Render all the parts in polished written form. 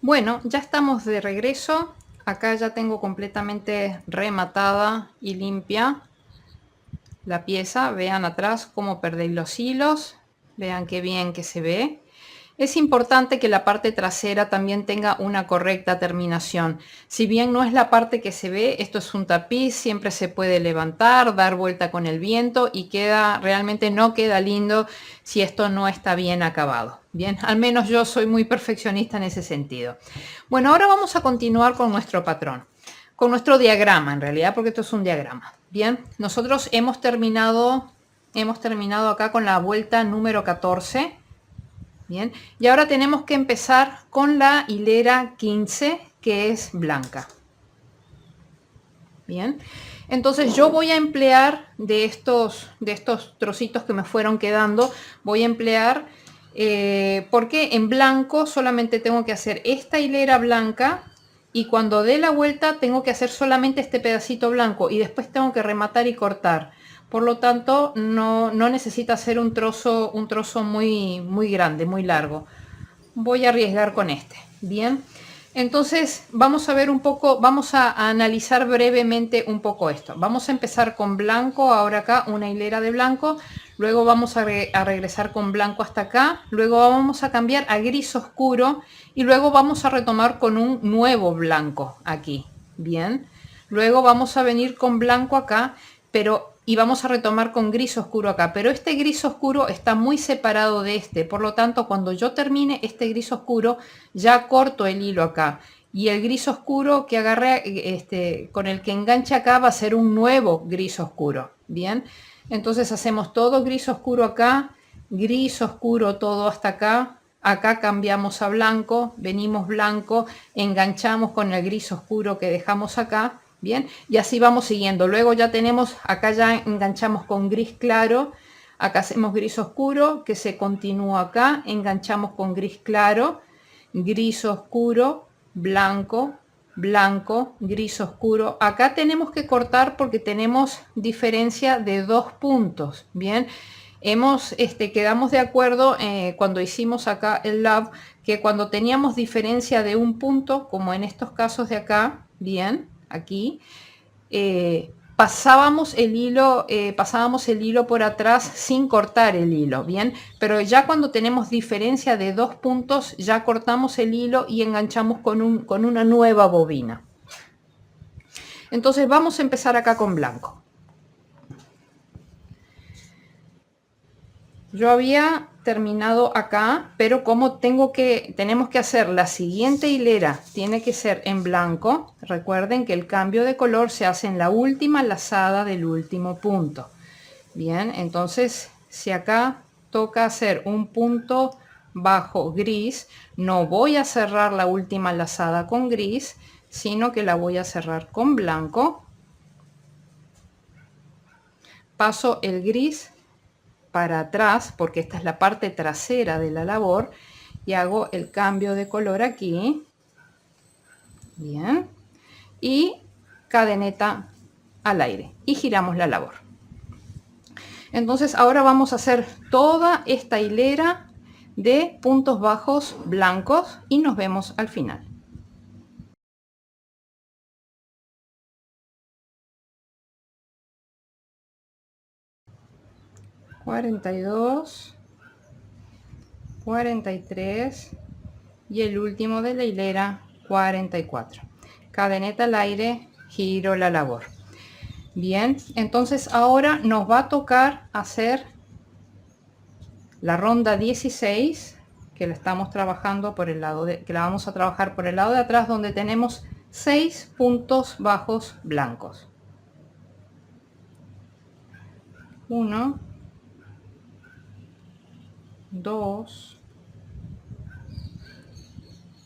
Bueno, ya estamos de regreso. Acá ya tengo completamente rematada y limpia la pieza. Vean atrás cómo perdí los hilos. Vean qué bien que se ve. Es importante que la parte trasera también tenga una correcta terminación. Si bien no es la parte que se ve, esto es un tapiz, siempre se puede levantar, dar vuelta con el viento y realmente no queda lindo si esto no está bien acabado. Bien, al menos yo soy muy perfeccionista en ese sentido. Bueno, ahora vamos a continuar con nuestro patrón, con nuestro diagrama en realidad, porque esto es un diagrama. Bien, nosotros hemos terminado acá con la vuelta número 14. Bien, y ahora tenemos que empezar con la hilera 15, que es blanca. Bien, entonces yo voy a emplear de estos trocitos que me fueron quedando, voy a emplear, porque en blanco solamente tengo que hacer esta hilera blanca y cuando dé la vuelta tengo que hacer solamente este pedacito blanco y después tengo que rematar y cortar. Por lo tanto, no necesita hacer un trozo muy grande, muy largo. Voy a arriesgar con este. Bien, entonces vamos a ver un poco, vamos a analizar brevemente un poco esto. Vamos a empezar con blanco, ahora acá una hilera de blanco, luego vamos a regresar con blanco hasta acá, luego vamos a cambiar a gris oscuro y luego vamos a retomar con un nuevo blanco aquí. Bien, luego vamos a venir con blanco acá, y vamos a retomar con gris oscuro acá, pero este gris oscuro está muy separado de este, por lo tanto cuando yo termine este gris oscuro ya corto el hilo acá y el gris oscuro que agarré con el que engancha acá va a ser un nuevo gris oscuro. Bien, entonces hacemos todo gris oscuro acá, gris oscuro todo hasta acá. Acá cambiamos a blanco, venimos blanco, enganchamos con el gris oscuro que dejamos acá. Bien, y así vamos siguiendo. Luego ya tenemos, acá ya enganchamos con gris claro, acá hacemos gris oscuro, que se continúa acá, enganchamos con gris claro, gris oscuro, blanco, blanco, gris oscuro. Acá tenemos que cortar porque tenemos diferencia de 2 puntos. Bien, quedamos de acuerdo cuando hicimos acá el lab, que cuando teníamos diferencia de 1 punto, como en estos casos de acá, bien, aquí, pasábamos el hilo por atrás sin cortar el hilo, bien, pero ya cuando tenemos diferencia de 2 puntos ya cortamos el hilo y enganchamos con una nueva bobina. Entonces vamos a empezar acá con blanco. Yo había terminado acá, pero como tenemos que hacer la siguiente hilera, tiene que ser en blanco. Recuerden que el cambio de color se hace en la última lazada del último punto. Bien, entonces si acá toca hacer un punto bajo gris, no voy a cerrar la última lazada con gris, sino que la voy a cerrar con blanco. Paso el gris para atrás porque esta es la parte trasera de la labor y hago el cambio de color aquí. Bien, y cadeneta al aire y giramos la labor. Entonces ahora vamos a hacer toda esta hilera de puntos bajos blancos y nos vemos al final. $42, $43 y el último de la hilera $44. Cadeneta al aire, giro la labor. Bien, entonces ahora nos va a tocar hacer la ronda 16, que la estamos trabajando por el lado que la vamos a trabajar por el lado de atrás, donde tenemos 6 puntos bajos blancos. 1, 2,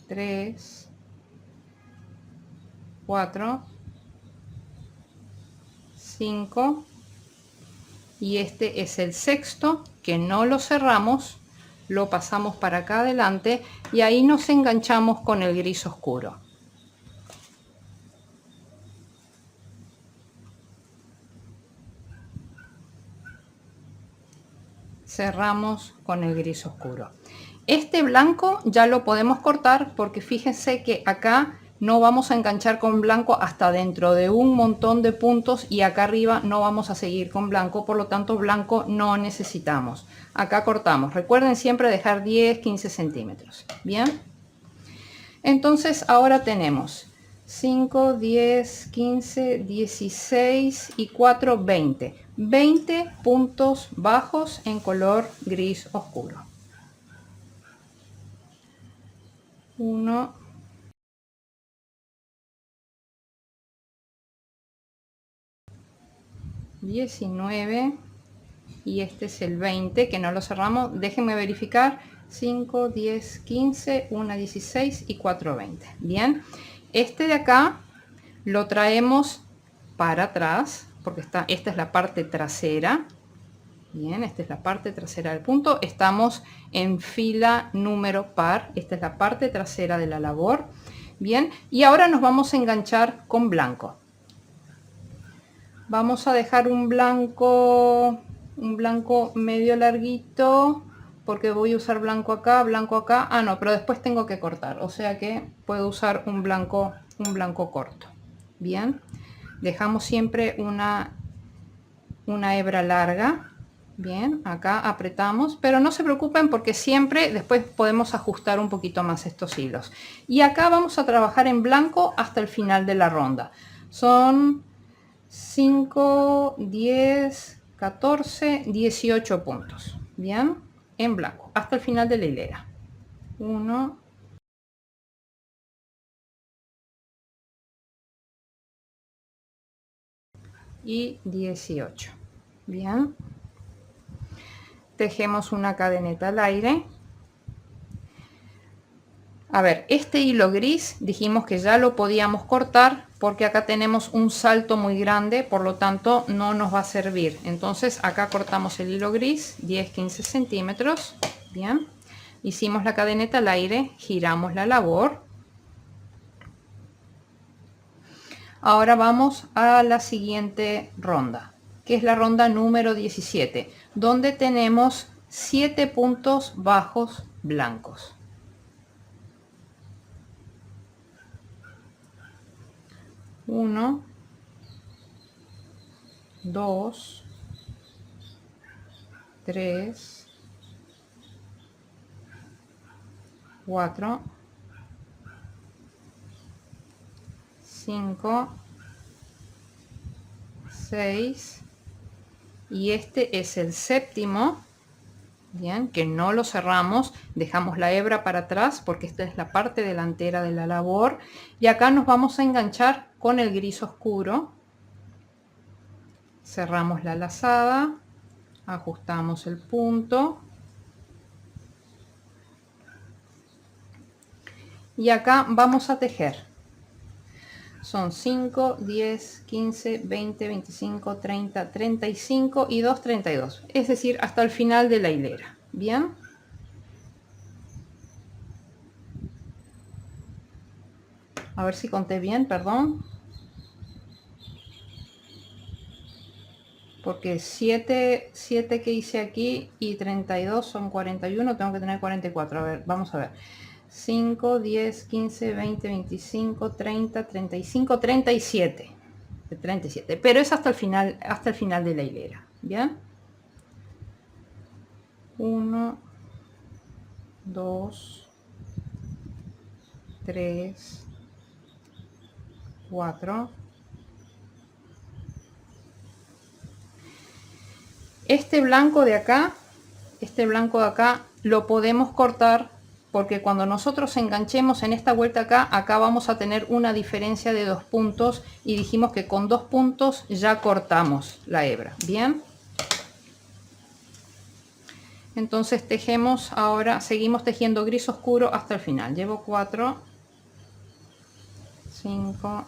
3, 4, 5 y este es el sexto, que no lo cerramos, lo pasamos para acá adelante y ahí nos enganchamos con el gris oscuro. Cerramos con el gris oscuro Este blanco ya lo podemos cortar porque fíjense que acá no vamos a enganchar con blanco hasta dentro de un montón de puntos y acá arriba no vamos a seguir con blanco, por lo tanto blanco no necesitamos. Acá cortamos, recuerden siempre dejar 10-15 centímetros. Bien, entonces ahora tenemos 5, 10, 15, 16 y 4, 20. 20 puntos bajos en color gris oscuro. 1, 19 y este es el 20 que no lo cerramos. Déjenme verificar: 5, 10, 15, 1, 16 y 4, 20. Bien, este de acá lo traemos para atrás porque esta es la parte trasera. Bien, esta es la parte trasera del punto. Estamos en fila número par. Esta es la parte trasera de la labor. Bien, y ahora nos vamos a enganchar con blanco. Vamos a dejar un blanco medio larguito porque voy a usar blanco acá. Ah, no, pero después tengo que cortar, o sea que puedo usar un blanco corto. Bien, dejamos siempre una hebra larga. Bien, acá apretamos, pero no se preocupen porque siempre después podemos ajustar un poquito más estos hilos. Y acá vamos a trabajar en blanco hasta el final de la ronda. Son 5, 10, 14, 18 puntos. Bien, en blanco hasta el final de la hilera. 1, y 18. Bien, tejemos una cadeneta al aire. A ver, este hilo gris dijimos que ya lo podíamos cortar porque acá tenemos un salto muy grande, por lo tanto no nos va a servir. Entonces acá cortamos el hilo gris 10-15 centímetros. Bien, hicimos la cadeneta al aire, giramos la labor. Ahora vamos a la siguiente ronda, que es la ronda número 17, donde tenemos 7 puntos bajos blancos. 1, 2, 3, 4, 5, 6 y este es el séptimo. Bien, que no lo cerramos, dejamos la hebra para atrás porque esta es la parte delantera de la labor y acá nos vamos a enganchar con el gris oscuro. Cerramos la lazada, ajustamos el punto y acá vamos a tejer. Son 5, 10, 15, 20, 25, 30, 35 y 2, 32. Es decir, hasta el final de la hilera. Bien. A ver si conté bien, perdón. Porque 7 que hice aquí y 32 son 41, tengo que tener 44. A ver, vamos a ver. 5, 10, 15, 20, 25, 30, 35, 37. 37, pero es hasta el final de la hilera. Bien, 1, 2, 3, 4. Este blanco de acá lo podemos cortar porque cuando nosotros enganchemos en esta vuelta acá vamos a tener una diferencia de 2 puntos y dijimos que con 2 puntos ya cortamos la hebra. Bien, entonces tejemos ahora, seguimos tejiendo gris oscuro hasta el final. Llevo 4, 5,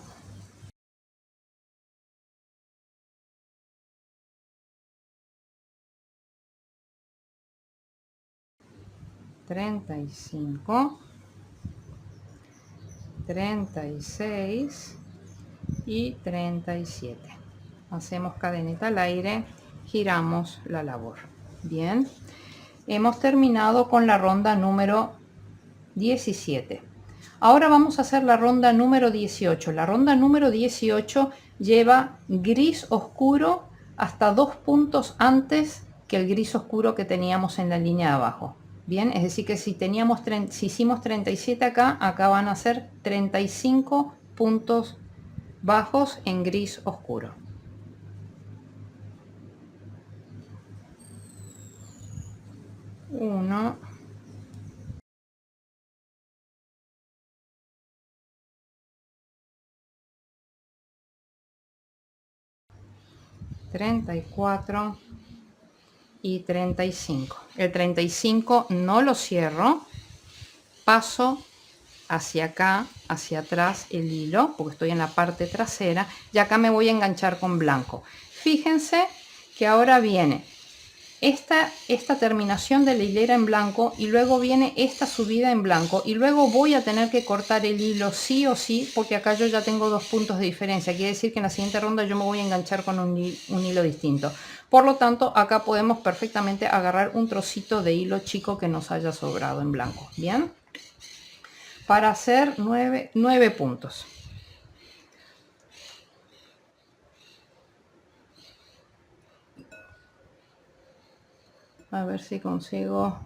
35, 36 y 37. Hacemos cadeneta al aire, giramos la labor. Bien, Hemos terminado con la ronda número 17. Ahora vamos a hacer la ronda número 18. La ronda número 18 lleva gris oscuro hasta 2 puntos antes que el gris oscuro que teníamos en la línea de abajo. Bien, es decir que si hicimos 37 acá, acá van a ser 35 puntos bajos en gris oscuro. Uno, 34 y 35. El 35 no lo cierro, paso hacia acá, hacia atrás el hilo, porque estoy en la parte trasera, y acá me voy a enganchar con blanco. Fíjense que ahora viene esta terminación de la hilera en blanco y luego viene esta subida en blanco y luego voy a tener que cortar el hilo sí o sí, porque acá yo ya tengo 2 puntos de diferencia. Quiere decir que en la siguiente ronda yo me voy a enganchar con un hilo distinto. Por lo tanto, acá podemos perfectamente agarrar un trocito de hilo chico que nos haya sobrado en blanco. Bien, para hacer 9 puntos. A ver si consigo.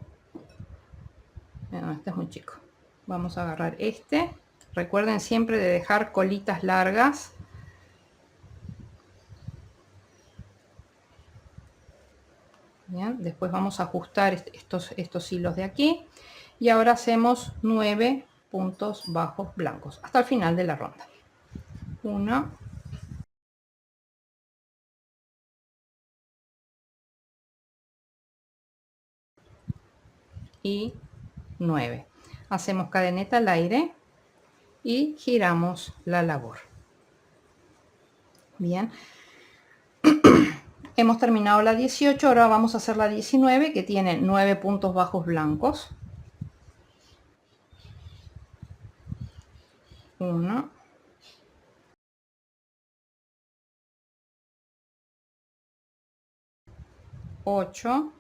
No, este es muy chico. Vamos a agarrar este. Recuerden siempre de dejar colitas largas. Bien, después vamos a ajustar estos hilos de aquí. Y ahora hacemos 9 puntos bajos blancos hasta el final de la ronda. 1, y 9. Hacemos cadeneta al aire y giramos la labor. Bien, hemos terminado la 18, ahora vamos a hacer la 19, que tiene 9 puntos bajos blancos. 1, 8,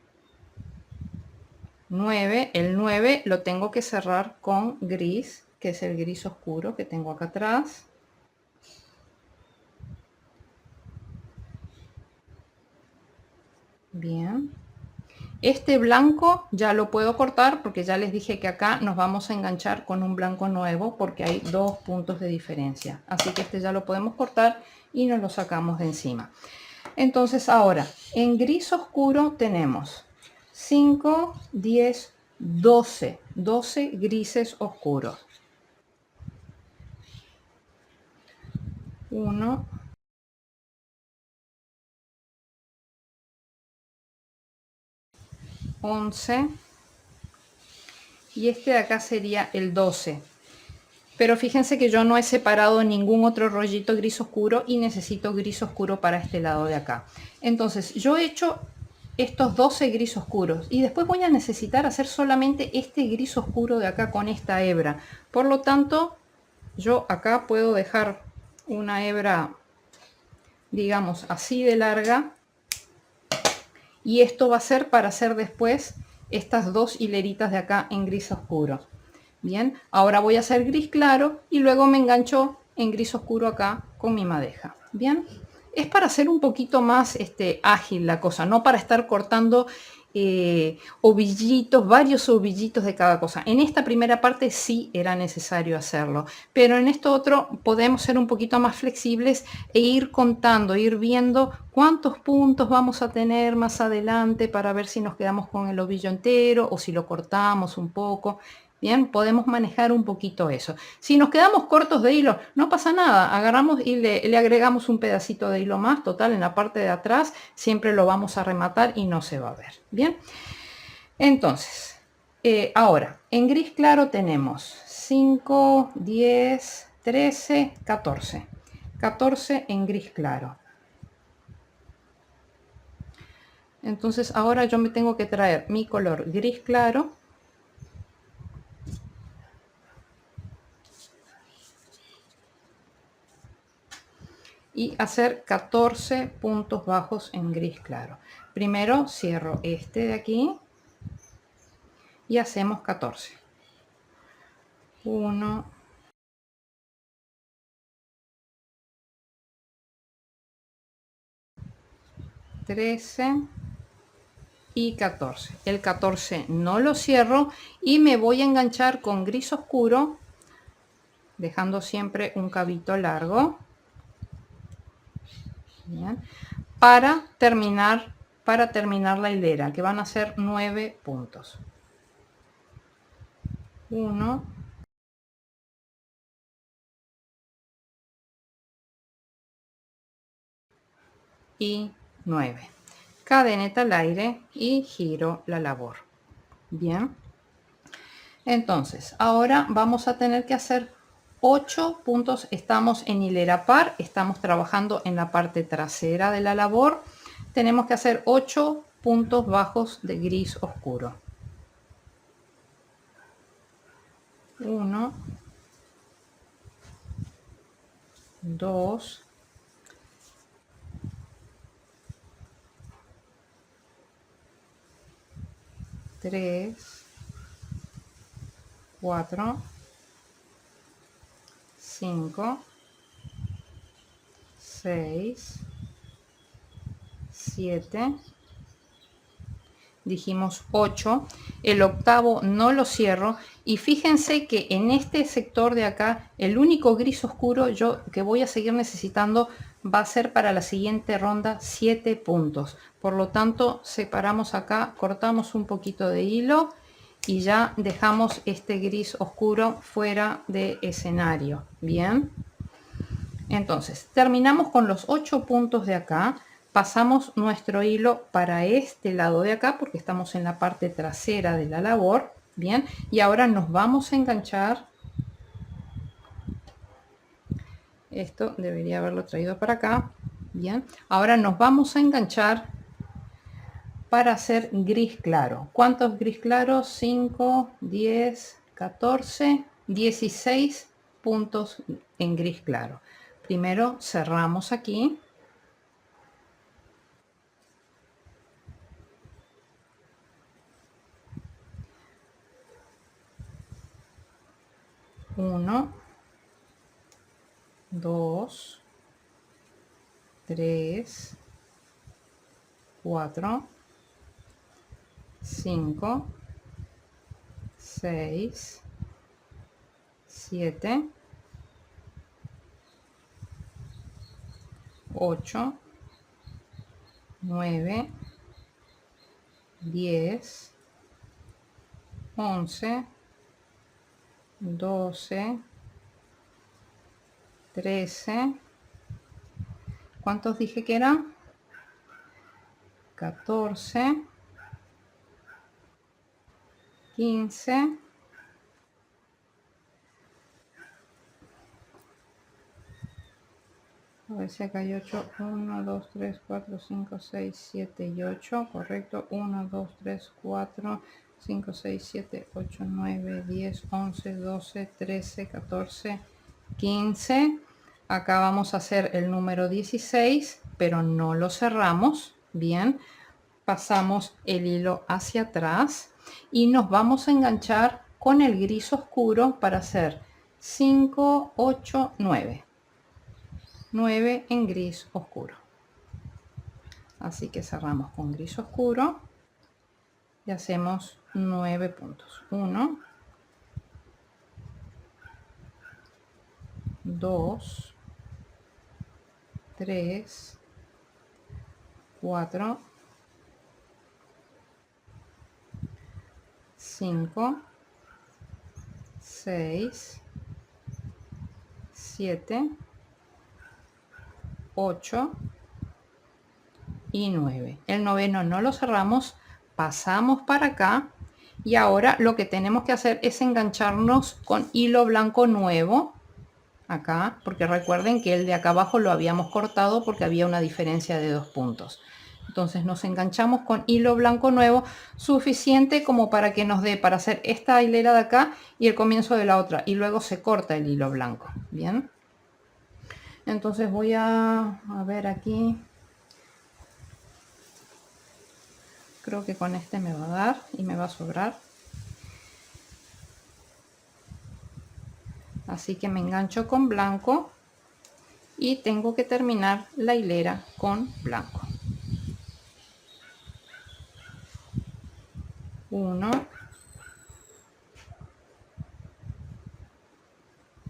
9. El 9 lo tengo que cerrar con gris, que es el gris oscuro que tengo acá atrás. Bien, este blanco ya lo puedo cortar porque ya les dije que acá nos vamos a enganchar con un blanco nuevo porque hay 2 puntos de diferencia, así que este ya lo podemos cortar y nos lo sacamos de encima. Entonces ahora en gris oscuro tenemos 5, 10, 12 grises oscuros. 1, 11 y este de acá sería el 12. Pero fíjense que yo no he separado ningún otro rollito gris oscuro y necesito gris oscuro para este lado de acá. Entonces yo he hecho estos 12 gris oscuros y después voy a necesitar hacer solamente este gris oscuro de acá con esta hebra. Por lo tanto, yo acá puedo dejar una hebra, digamos, así de larga. Y esto va a ser para hacer después estas 2 hileritas de acá en gris oscuro. Bien, ahora voy a hacer gris claro y luego me engancho en gris oscuro acá con mi madeja. Bien, es para hacer un poquito más ágil la cosa, no para estar cortando ovillitos, varios ovillitos de cada cosa. En esta primera parte sí era necesario hacerlo, pero en esto otro podemos ser un poquito más flexibles e ir contando, ir viendo cuántos puntos vamos a tener más adelante para ver si nos quedamos con el ovillo entero o si lo cortamos un poco. Bien, podemos manejar un poquito eso. Si nos quedamos cortos de hilo, no pasa nada. Agarramos y le agregamos un pedacito de hilo más. Total, en la parte de atrás siempre lo vamos a rematar y no se va a ver. Bien, entonces, ahora, en gris claro tenemos 5, 10, 13, 14. 14 en gris claro. Entonces ahora yo me tengo que traer mi color gris claro. Y hacer 14 puntos bajos en gris claro. Primero cierro este de aquí y hacemos 14. 1, 13 y 14. El 14 no lo cierro y me voy a enganchar con gris oscuro, dejando siempre un cabito largo. Bien. Para terminar la hilera, que van a ser 9 puntos. 1, y 9. Cadeneta al aire y giro la labor. Bien. Entonces, ahora vamos a tener que hacer 8 puntos. Estamos en hilera par, estamos trabajando en la parte trasera de la labor. Tenemos que hacer 8 puntos bajos de gris oscuro. 1, 2, 3, 4, 5, 6, 7, dijimos 8, el octavo no lo cierro y fíjense que en este sector de acá el único gris oscuro que voy a seguir necesitando va a ser para la siguiente ronda 7 puntos. Por lo tanto, separamos acá, cortamos un poquito de hilo y ya dejamos este gris oscuro fuera de escenario. Bien, entonces terminamos con los 8 puntos de acá. Pasamos nuestro hilo para este lado de acá porque estamos en la parte trasera de la labor. Bien, y ahora nos vamos a enganchar. Esto debería haberlo traído para acá. Bien, ahora nos vamos a enganchar para hacer gris claro. ¿Cuántos gris claros? 5, 10, 14, 16 puntos en gris claro. Primero cerramos aquí. 1, 2, 3, 4, 5, 6, 7, 8, 9, 10, 11, 12, 13. ¿Cuántos dije que eran? 14, 15, 8, 1, 2, 3, 4, 5, 6, 7 y 8, correcto, 1, 2, 3, 4, 5, 6, 7, 8, 9, 10, 11, 12, 13, 14, 15. Acá vamos a hacer el número 16, pero no lo cerramos. Bien, pasamos el hilo hacia atrás y nos vamos a enganchar con el gris oscuro para hacer 5, 8, 9. 9 en gris oscuro. Así que cerramos con gris oscuro y hacemos 9 puntos. 1, 2, 3, 4, 5, 6, 7, 8 y 9. El noveno no lo cerramos, pasamos para acá y ahora lo que tenemos que hacer es engancharnos con hilo blanco nuevo acá, porque recuerden que el de acá abajo lo habíamos cortado porque había una diferencia de 2 puntos. Entonces nos enganchamos con hilo blanco nuevo suficiente como para que nos dé para hacer esta hilera de acá y el comienzo de la otra, y luego se corta el hilo blanco. Bien, entonces voy a ver aquí. Creo que con este me va a dar y me va a sobrar. Así que me engancho con blanco y tengo que terminar la hilera con blanco. 1,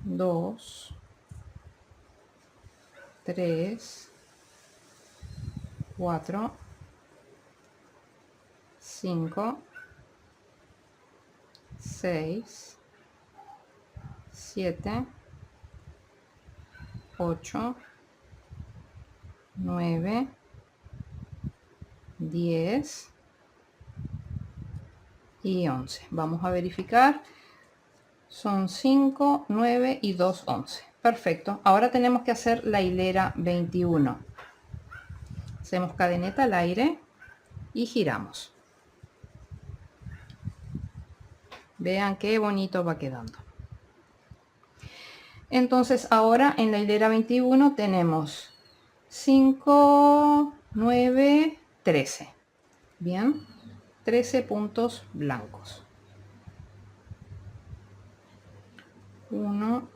2, 3, 4, 5, 6, 7, 8, 9, 10 y 11. Vamos a verificar. Son 5, 9 y 2, 11. Perfecto. Ahora tenemos que hacer la hilera 21. Hacemos cadeneta al aire y giramos. Vean qué bonito va quedando. Entonces ahora en la hilera 21 tenemos 5, 9, 13. Bien, 13 puntos blancos. 1,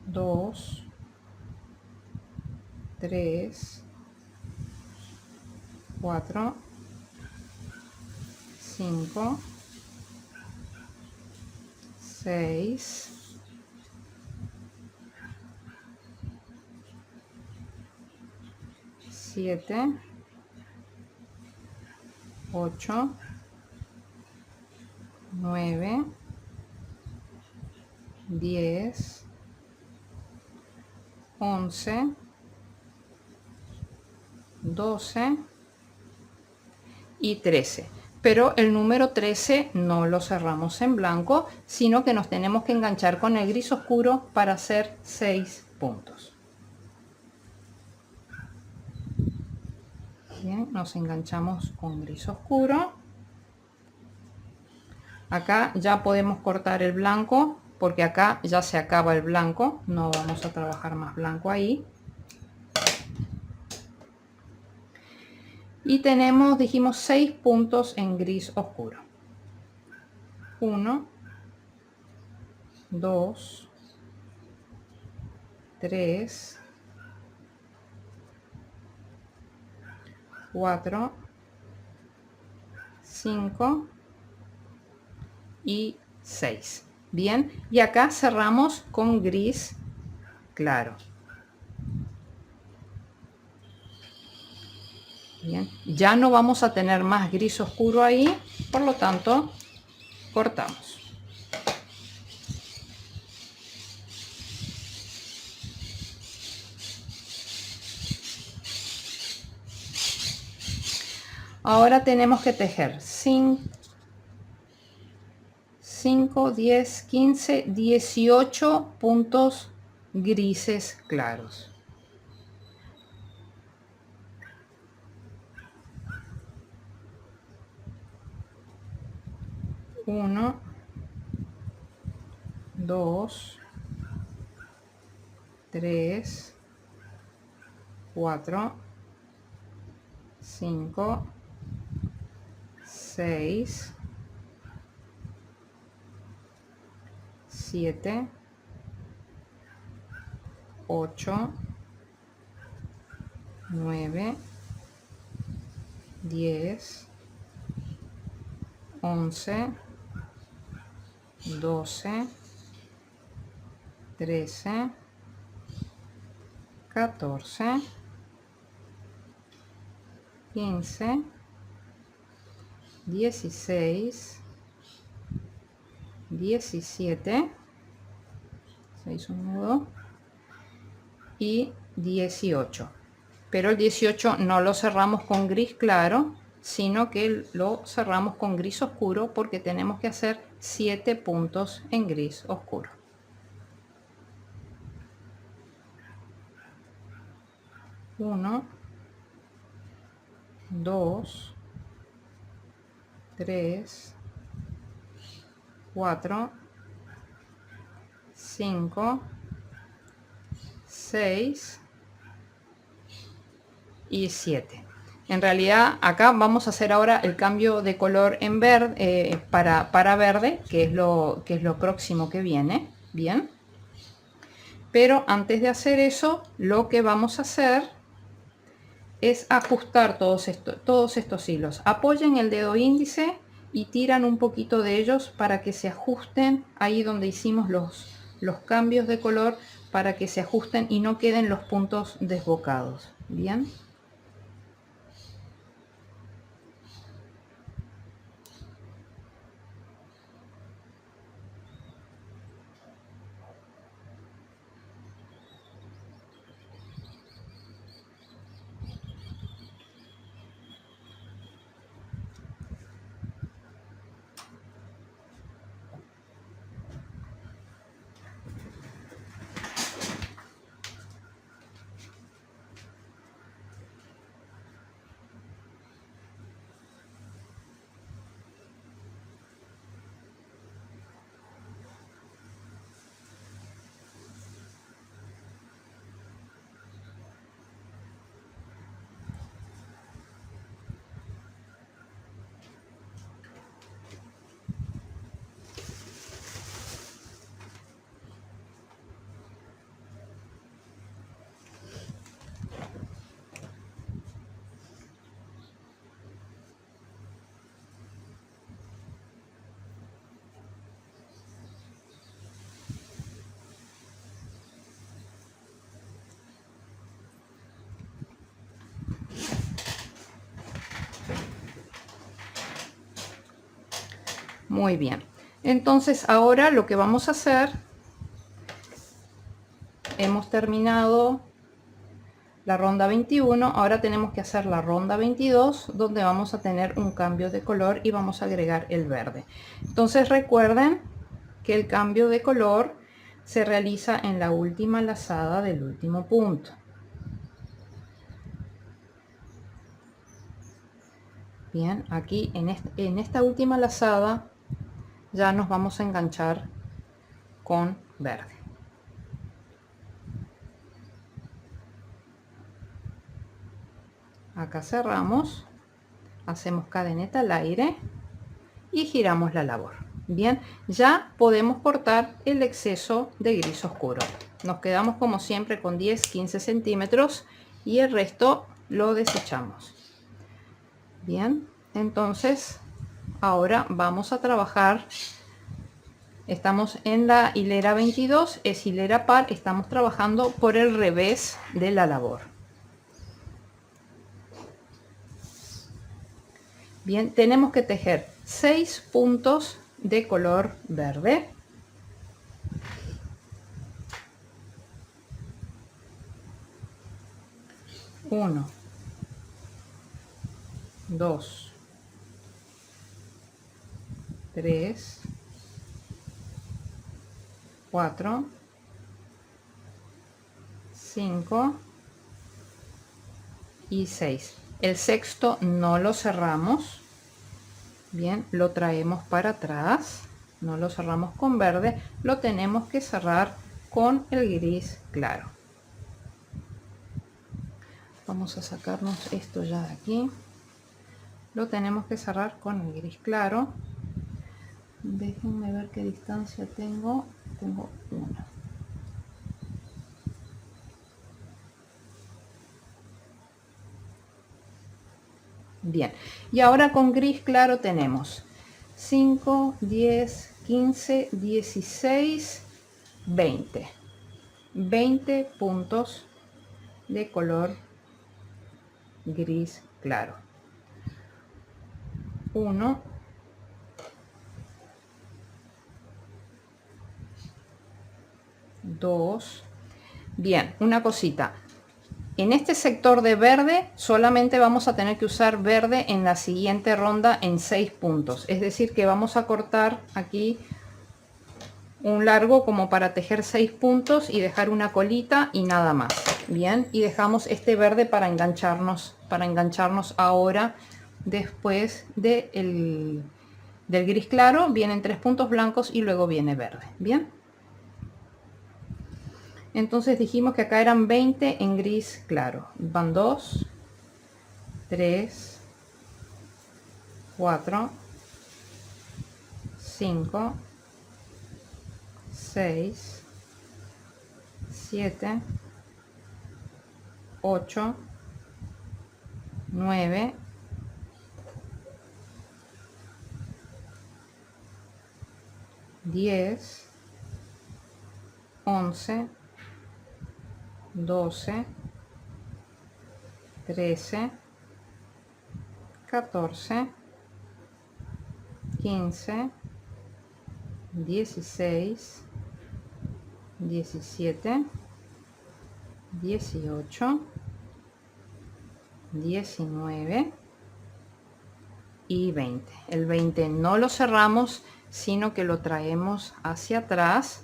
2, 3, 4, 5, 6, 7, 8, 9, 10, 11, 12 y 13. Pero el número 13 no lo cerramos en blanco, sino que nos tenemos que enganchar con el gris oscuro para hacer 6 puntos. Bien, nos enganchamos con gris oscuro. Acá ya podemos cortar el blanco, porque acá ya se acaba el blanco. No vamos a trabajar más blanco ahí. Y tenemos, dijimos, 6 puntos en gris oscuro. 1, 2, 3, 4, 5 y 6. Bien, y acá cerramos con gris claro. Bien, ya no vamos a tener más gris oscuro ahí, por lo tanto cortamos. Ahora tenemos que tejer 5, 10, 15, 18 puntos grises claros. 1, 2, 3, 4, 5, 6, 7, 8, 9, 10, 11, 12, 13, 14, 15, 16, 17, 6 un nudo, y 18. Pero el 18 no lo cerramos con gris claro, sino que lo cerramos con gris oscuro, porque tenemos que hacer 7 puntos en gris oscuro. 1, 2, 3, 4, 5, 6 y 7. En realidad acá vamos a hacer ahora el cambio de color en verde, para verde, que es lo próximo que viene. Bien, pero antes de hacer eso, lo que vamos a hacer es ajustar todos estos hilos. Apoyen el dedo índice y tiran un poquito de ellos para que se ajusten ahí donde hicimos los cambios de color, para que se ajusten y no queden los puntos desbocados. Bien. Muy bien, entonces ahora lo que vamos a hacer, hemos terminado la ronda 21, ahora tenemos que hacer la ronda 22, donde vamos a tener un cambio de color y vamos a agregar el verde. Entonces recuerden que el cambio de color se realiza en la última lazada del último punto. Bien, aquí en esta última lazada ya nos vamos a enganchar con verde. Acá cerramos, hacemos cadeneta al aire y giramos la labor. Bien, ya podemos cortar el exceso de gris oscuro. Nos quedamos como siempre con 10-15 centímetros y el resto lo desechamos. Bien, entonces ahora vamos a trabajar. Estamos en la hilera 22, es hilera par, estamos trabajando por el revés de la labor. Bien, tenemos que tejer 6 puntos de color verde. Uno, 2, 3, 4, 5 y 6. El sexto no lo cerramos. Bien, lo traemos para atrás, no lo cerramos con verde, lo tenemos que cerrar con el gris claro. Vamos a sacarnos esto ya de aquí. Lo tenemos que cerrar con el gris claro. Déjenme ver qué distancia tengo. Tengo una. Bien, y ahora con gris claro tenemos 5, 10, 15, 16, 20. 20 puntos de color gris claro. 1, 2. Bien, una cosita. En este sector de verde solamente vamos a tener que usar verde en la siguiente ronda en 6 puntos. Es decir, que vamos a cortar aquí un largo como para tejer 6 puntos y dejar una colita y nada más. Bien, y dejamos este verde para engancharnos ahora después del gris claro. Vienen 3 puntos blancos y luego viene verde. Bien. Entonces dijimos que acá eran 20 en gris claro. Van 2, 3, 4, 5, 6, 7, 8, 9, 10, 11, 12, 13, 14, 15, 16, 17, 18, 19 y 20. El 20 no lo cerramos, sino que lo traemos hacia atrás.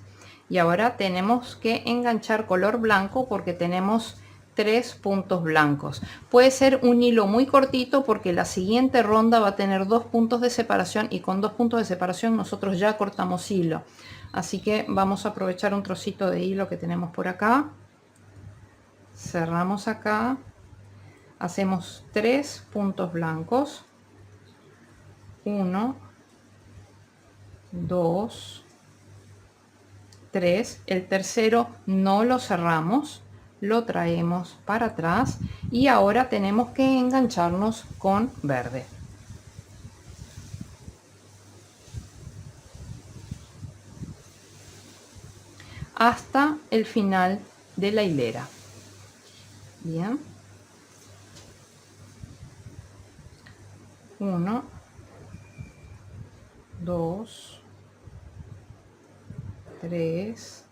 Y ahora tenemos que enganchar color blanco porque tenemos 3 puntos blancos. Puede ser un hilo muy cortito porque la siguiente ronda va a tener 2 puntos de separación, y con 2 puntos de separación nosotros ya cortamos hilo. Así que vamos a aprovechar un trocito de hilo que tenemos por acá. Cerramos acá, hacemos 3 puntos blancos, 1, 2, 3. El tercero no lo cerramos, lo traemos para atrás, y ahora tenemos que engancharnos con verde. Hasta el final de la hilera. Bien. 1, 2, 3,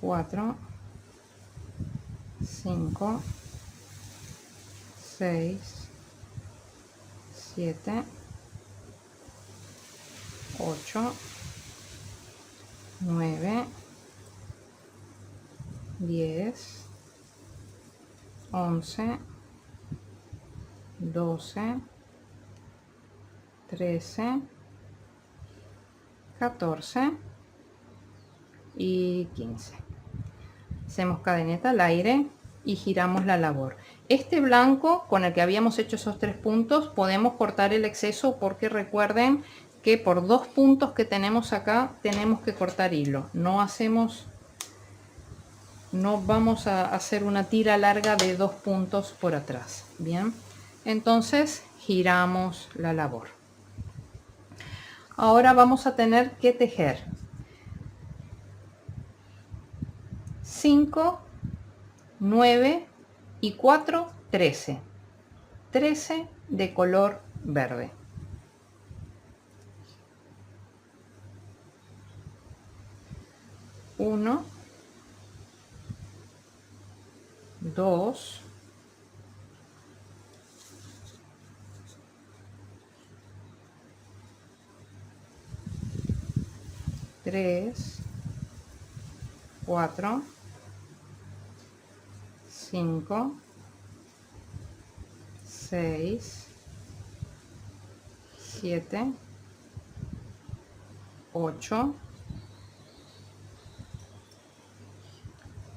4, 5, 6, 7, 8, 9, 10, 11, 12, 13, 14 y 15. Hacemos cadeneta al aire y giramos la labor. Este blanco con el que habíamos hecho esos 3 puntos podemos cortar el exceso, porque recuerden que por 2 puntos que tenemos acá tenemos que cortar hilo. No vamos a hacer una tira larga de 2 puntos por atrás. Bien, entonces giramos la labor. Ahora vamos a tener que tejer 5, 9 y 4, 13. 13 de color verde. 1, 2, 3, 4, 5, 6, 7, 8,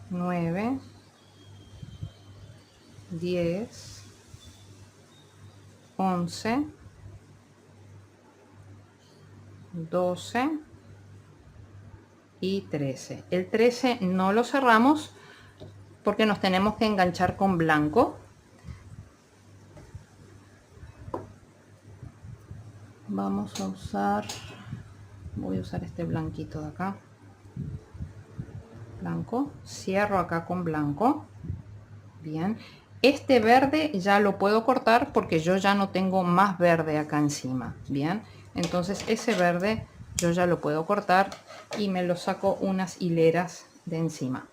9, 10, 11, 12 y 13. El 13 no lo cerramos porque nos tenemos que enganchar con blanco. Vamos a usar, voy a usar este blanquito de acá, blanco, cierro acá con blanco. Bien, este verde ya lo puedo cortar porque yo ya no tengo más verde acá encima. Bien, entonces ese verde yo ya lo puedo cortar y me lo saco unas hileras de encima.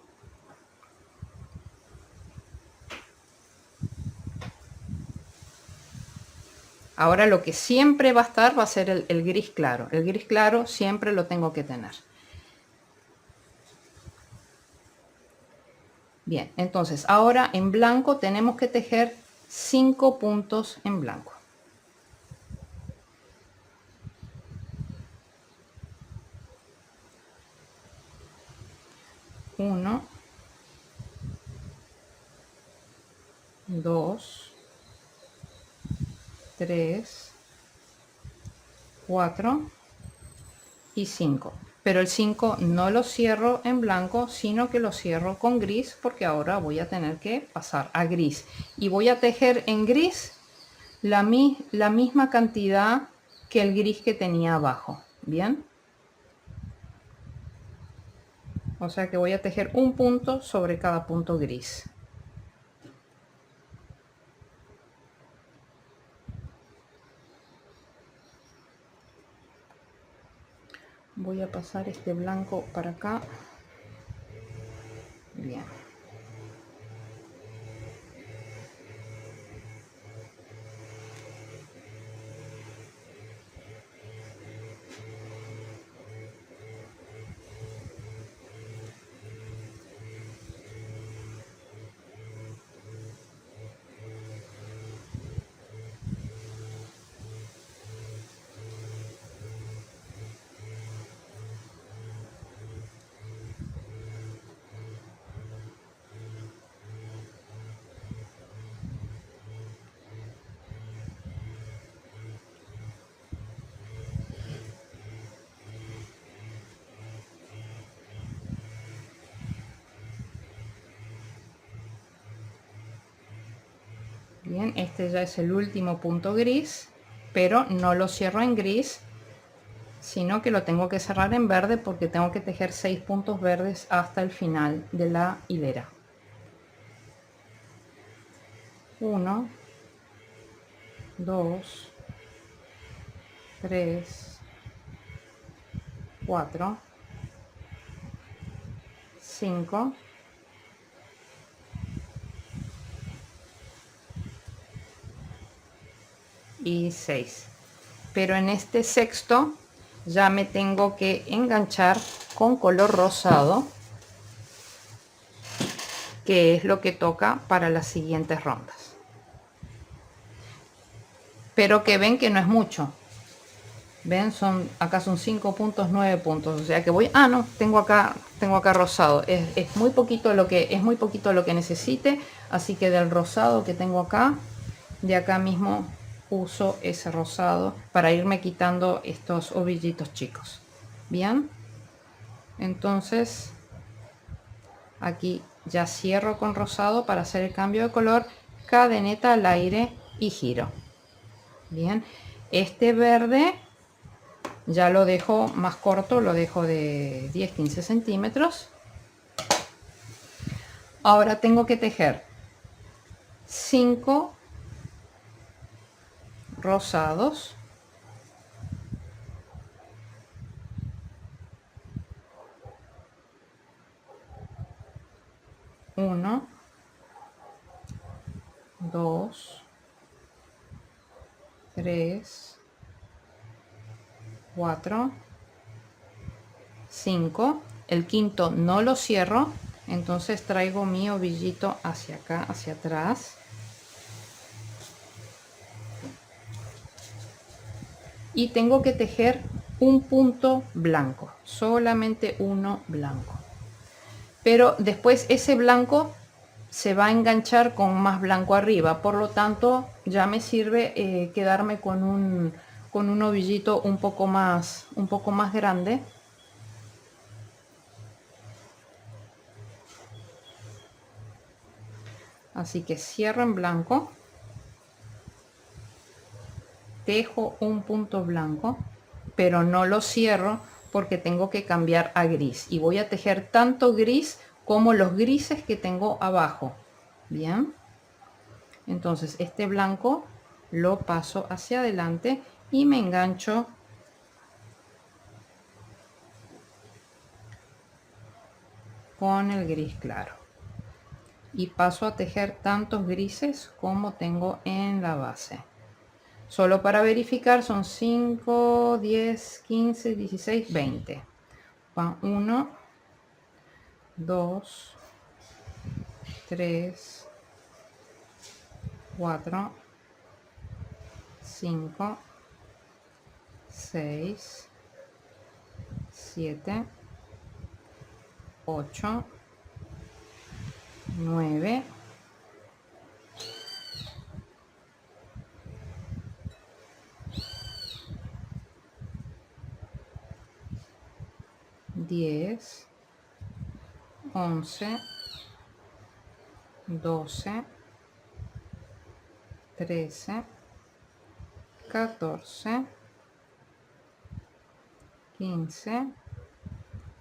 Ahora lo que siempre va a estar va a ser el gris claro. El gris claro siempre lo tengo que tener. Bien, entonces ahora en blanco tenemos que tejer 5 puntos en blanco. 2, 3, 4 y 5. Pero el 5 no lo cierro en blanco, sino que lo cierro con gris, porque ahora voy a tener que pasar a gris. Y voy a tejer en gris la misma cantidad que el gris que tenía abajo. Bien. O sea que voy a tejer un punto sobre cada punto gris. Voy a pasar este blanco para acá. Bien. Bien, este ya es el último punto gris, pero no lo cierro en gris, sino que lo tengo que cerrar en verde porque tengo que tejer 6 puntos verdes hasta el final de la hilera. 1, 2, 3, 4, 5 y 6. Pero en este sexto ya me tengo que enganchar con color rosado, que es lo que toca para las siguientes rondas. Pero que ven que no es mucho. Ven, acá son 5 puntos, 9 puntos, o sea que voy, no, tengo acá rosado, es muy poquito lo que necesite, así que del rosado que tengo acá, de acá mismo uso ese rosado para irme quitando estos ovillitos chicos. Bien, entonces aquí ya cierro con rosado para hacer el cambio de color, cadeneta al aire y giro. Bien, este verde ya lo dejo más corto, lo dejo de 10-15 centímetros. Ahora tengo que tejer 5 rosados, 1, 2, 3, 4, 5. El quinto no lo cierro, entonces traigo mi ovillito hacia acá, hacia atrás, y tengo que tejer un punto blanco, solamente uno blanco, pero después ese blanco se va a enganchar con más blanco arriba, por lo tanto ya me sirve quedarme con un ovillito un poco más grande. Así que cierro en blanco, tejo un punto blanco, pero no lo cierro porque tengo que cambiar a gris, y voy a tejer tanto gris como los grises que tengo abajo. Bien, entonces este blanco lo paso hacia adelante y me engancho con el gris claro, y paso a tejer tantos grises como tengo en la base. Solo para verificar son 5, 10, 15, 16, 20. Van 1, 2, 3, 4, 5, 6, 7, 8, 9, 10, 11, 12, 13, 14, 15,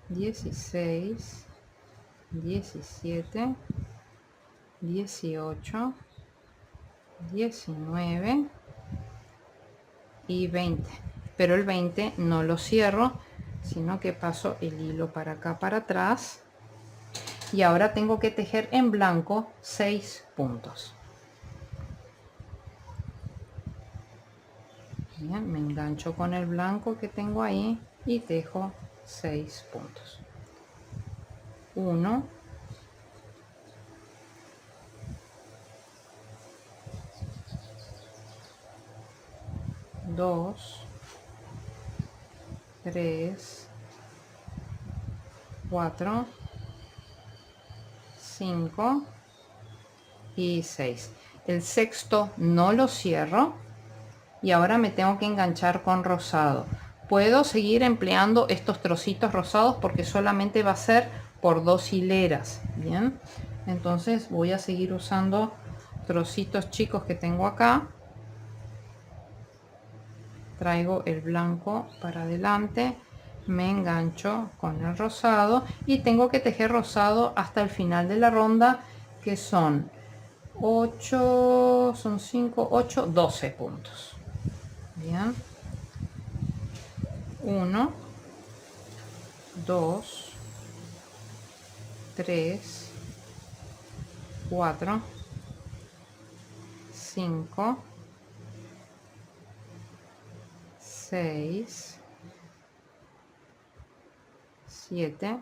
16, 17, 18, 19 y 20. Pero el 20 no lo cierro, sino que paso el hilo para acá, para atrás. Y ahora tengo que tejer en blanco 6 puntos. Bien, me engancho con el blanco que tengo ahí y tejo 6 puntos. 1, 2, 3, 4, 5 y 6. El sexto no lo cierro y ahora me tengo que enganchar con rosado. Puedo seguir empleando estos trocitos rosados porque solamente va a ser por 2 hileras. Bien, entonces voy a seguir usando trocitos chicos que tengo acá. Traigo el blanco para adelante, me engancho con el rosado y tengo que tejer rosado hasta el final de la ronda, que son 8, son 5, 8, 12 puntos. Bien, 1, 2, 3, 4, 5, 6, 7,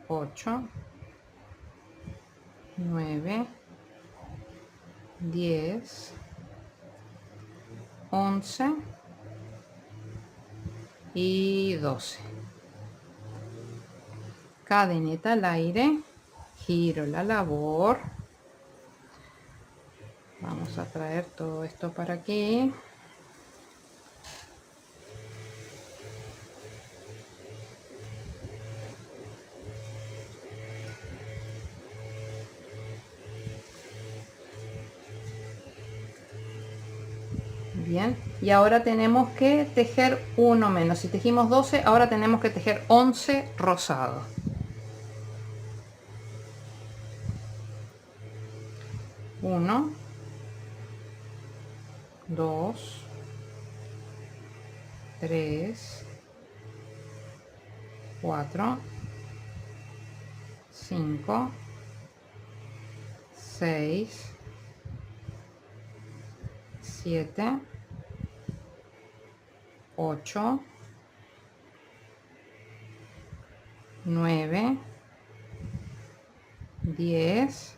8, 9, 10, 11 y 12. Cadeneta al aire, giro la labor. Vamos a traer todo esto para aquí. Bien, y ahora tenemos que tejer uno menos. Si tejimos 12, ahora tenemos que tejer 11 rosado. 1, 2, 3, 4, 5, 6, 7, 8, 9, 10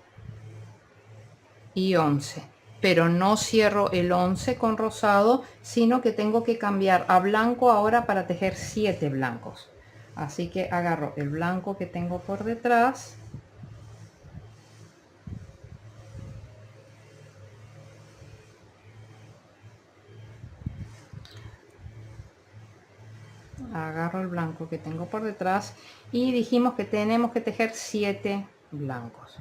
y 11. Pero no cierro el 11 con rosado, sino que tengo que cambiar a blanco ahora para tejer 7 blancos. Así que agarro el blanco que tengo por detrás, agarro el blanco que tengo por detrás y dijimos que tenemos que tejer 7 blancos.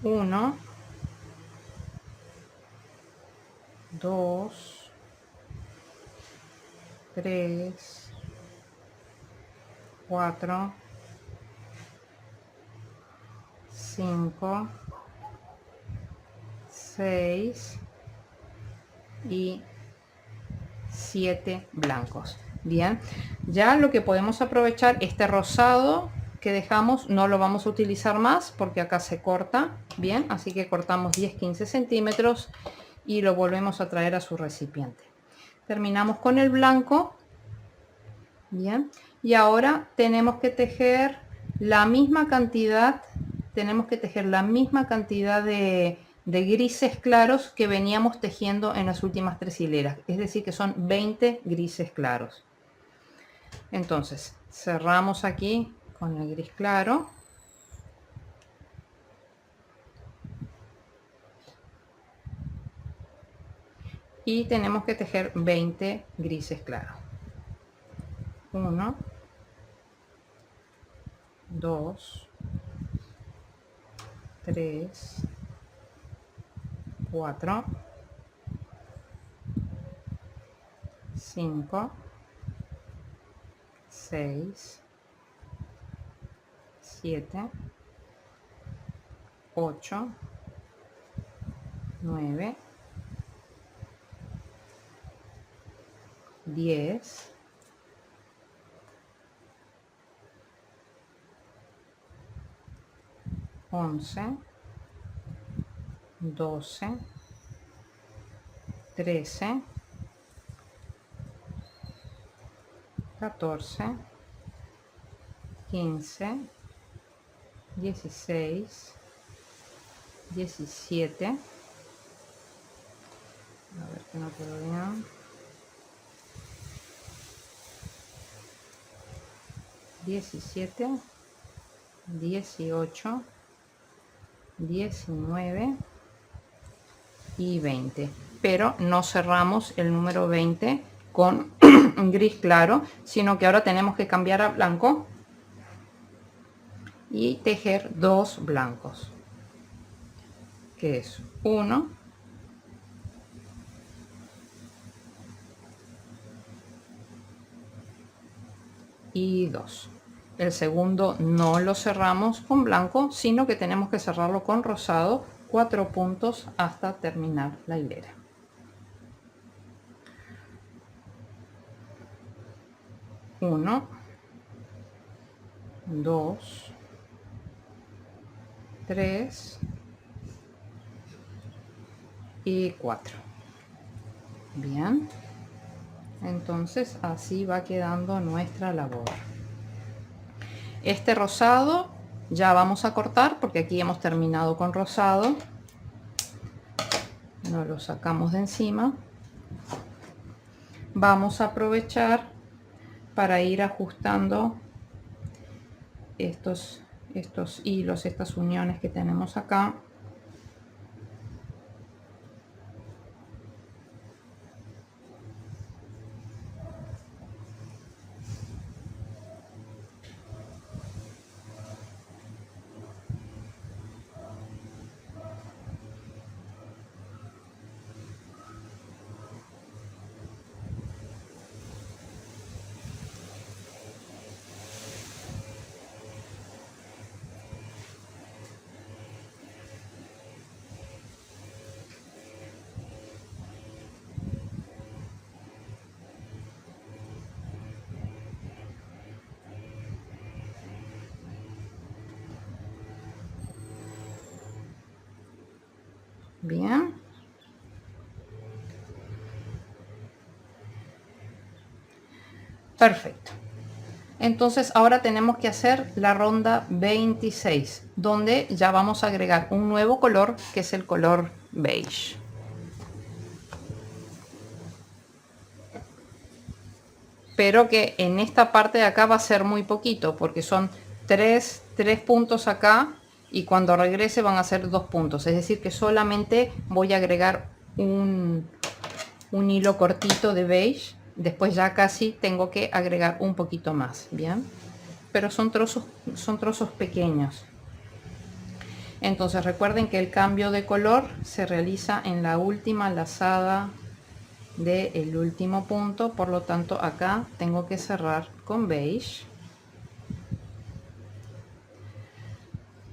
Uno, 2, 3, 4, 5, 6 y 7 blancos. Bien, ya lo que podemos aprovechar, este rosado que dejamos no lo vamos a utilizar más porque acá se corta. Bien, así que cortamos 10-15 centímetros y lo volvemos a traer a su recipiente. Terminamos con el blanco. Bien, y ahora tenemos que tejer la misma cantidad, de grises claros que veníamos tejiendo en las últimas 3 hileras, es decir que son 20 grises claros. Entonces cerramos aquí con el gris claro, . y tenemos que tejer 20 grises claros. 1, 2, 3, 4, 5, 6, 7, 8, 9, 10, 11, 12, 13, 14, 15, 16, 17, a ver que no quedó bien, 17, 18, 19 y 20, pero no cerramos el número 20 con gris claro, sino que ahora tenemos que cambiar a blanco y tejer 2 blancos, que es 1 y 2. El segundo no lo cerramos con blanco, sino que tenemos que cerrarlo con rosado, 4 puntos hasta terminar la hilera. Uno, 2, 3 y 4. Bien, entonces así va quedando nuestra labor. Este rosado ya vamos a cortar porque aquí hemos terminado con rosado. No lo sacamos de encima. Vamos a aprovechar para ir ajustando estos hilos, estas uniones que tenemos acá. Bien, perfecto. Entonces ahora tenemos que hacer la ronda 26, donde ya vamos a agregar un nuevo color, que es el color beige. Pero que en esta parte de acá va a ser muy poquito, porque son 3 puntos acá, y cuando regrese van a ser 2 puntos. Es decir, que solamente voy a agregar un hilo cortito de beige. Después ya casi tengo que agregar un poquito más, bien, pero son trozos pequeños. Entonces recuerden que el cambio de color se realiza en la última lazada del último punto, por lo tanto acá tengo que cerrar con beige,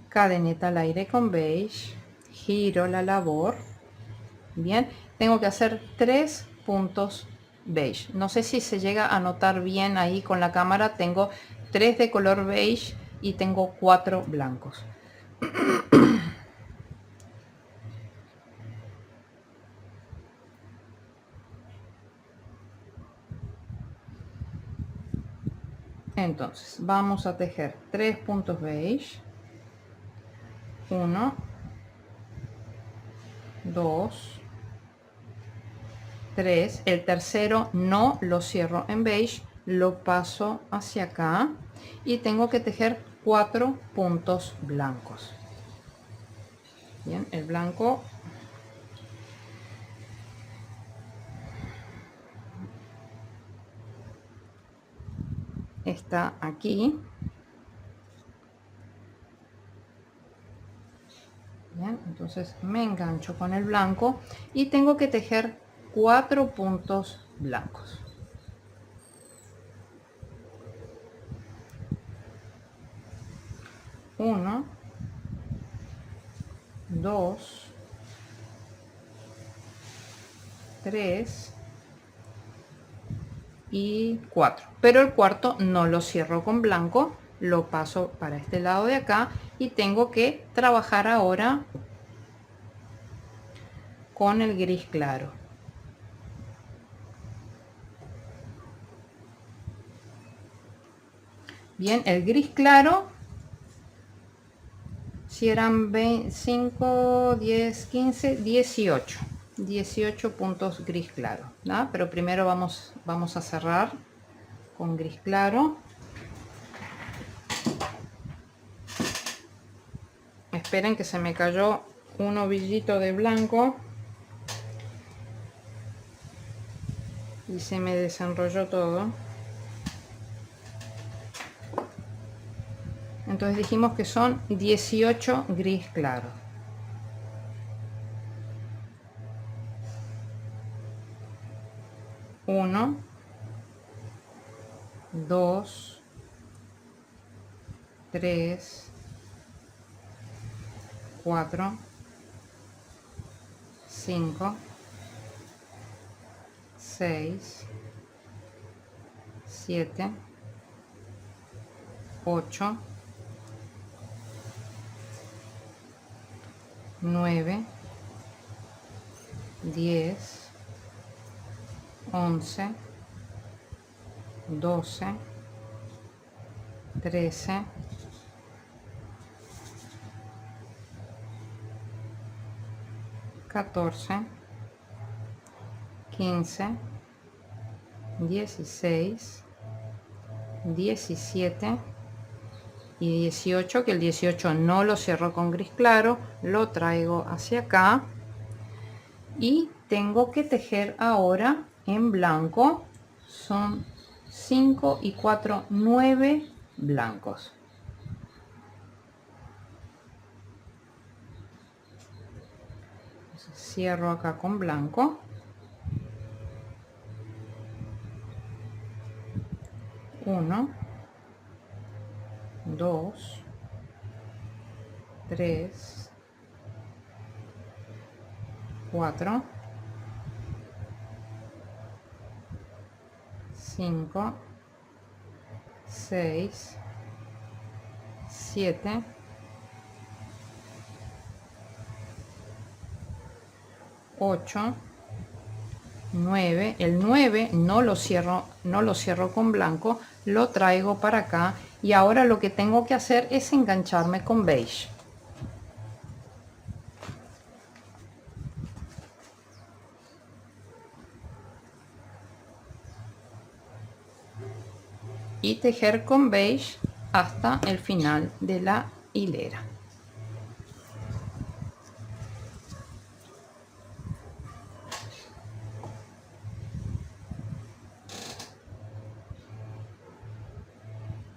cadeneta al aire con beige, giro la labor. Bien, tengo que hacer 3 puntos beige. No sé si se llega a notar bien ahí con la cámara. Tengo 3 de color beige y tengo 4 blancos. Entonces vamos a tejer 3 puntos beige, 1, 2, 3. El tercero no lo cierro en beige, lo paso hacia acá y tengo que tejer 4 puntos blancos. Bien, el blanco está aquí. Bien, entonces me engancho con el blanco y tengo que tejer 4 puntos blancos. 1, 2, 3 y 4, pero el cuarto no lo cierro con blanco, lo paso para este lado de acá y tengo que trabajar ahora con el gris claro. Bien, el gris claro, si eran 5, 10, 15, 18 puntos gris claro, ¿no? Pero primero vamos a cerrar con gris claro. Esperen que se me cayó un ovillito de blanco y se me desenrolló todo. Entonces dijimos que son 18 gris claro. Uno, 2, 3, 4, 5, 6, 7, 8, 9, 10, 11, 12, 13, 14, 15, 16, 17 y 18, que el 18 no lo cierro con gris claro, lo traigo hacia acá y tengo que tejer ahora en blanco. Son 5 y 4, 9 blancos. Entonces, cierro acá con blanco. 1, 2, 3, 4, 5, 6, 7, 8, 9. El 9 no lo cierro con blanco, lo traigo para acá y ahora lo que tengo que hacer es engancharme con beige. Y tejer con beige hasta el final de la hilera.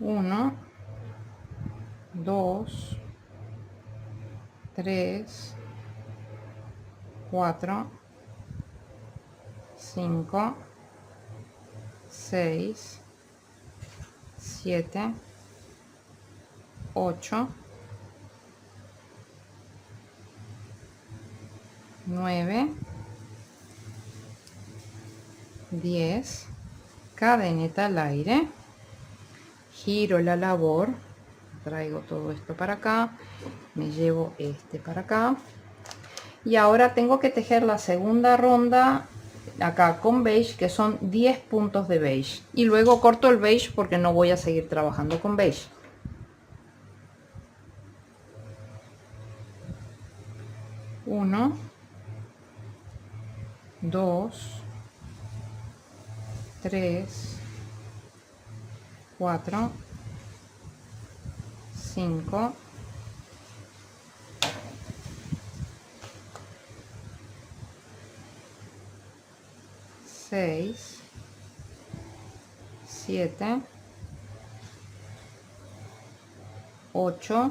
Uno, 2, 3, 4, 5, 6, 7, 8, 9, 10, cadeneta al aire, giro la labor, traigo todo esto para acá, me llevo este para acá y ahora tengo que tejer la segunda ronda acá con beige, que son 10 puntos de beige, y luego corto el beige porque no voy a seguir trabajando con beige. 1, 2, 3, 4, 5, 6, 7, 8,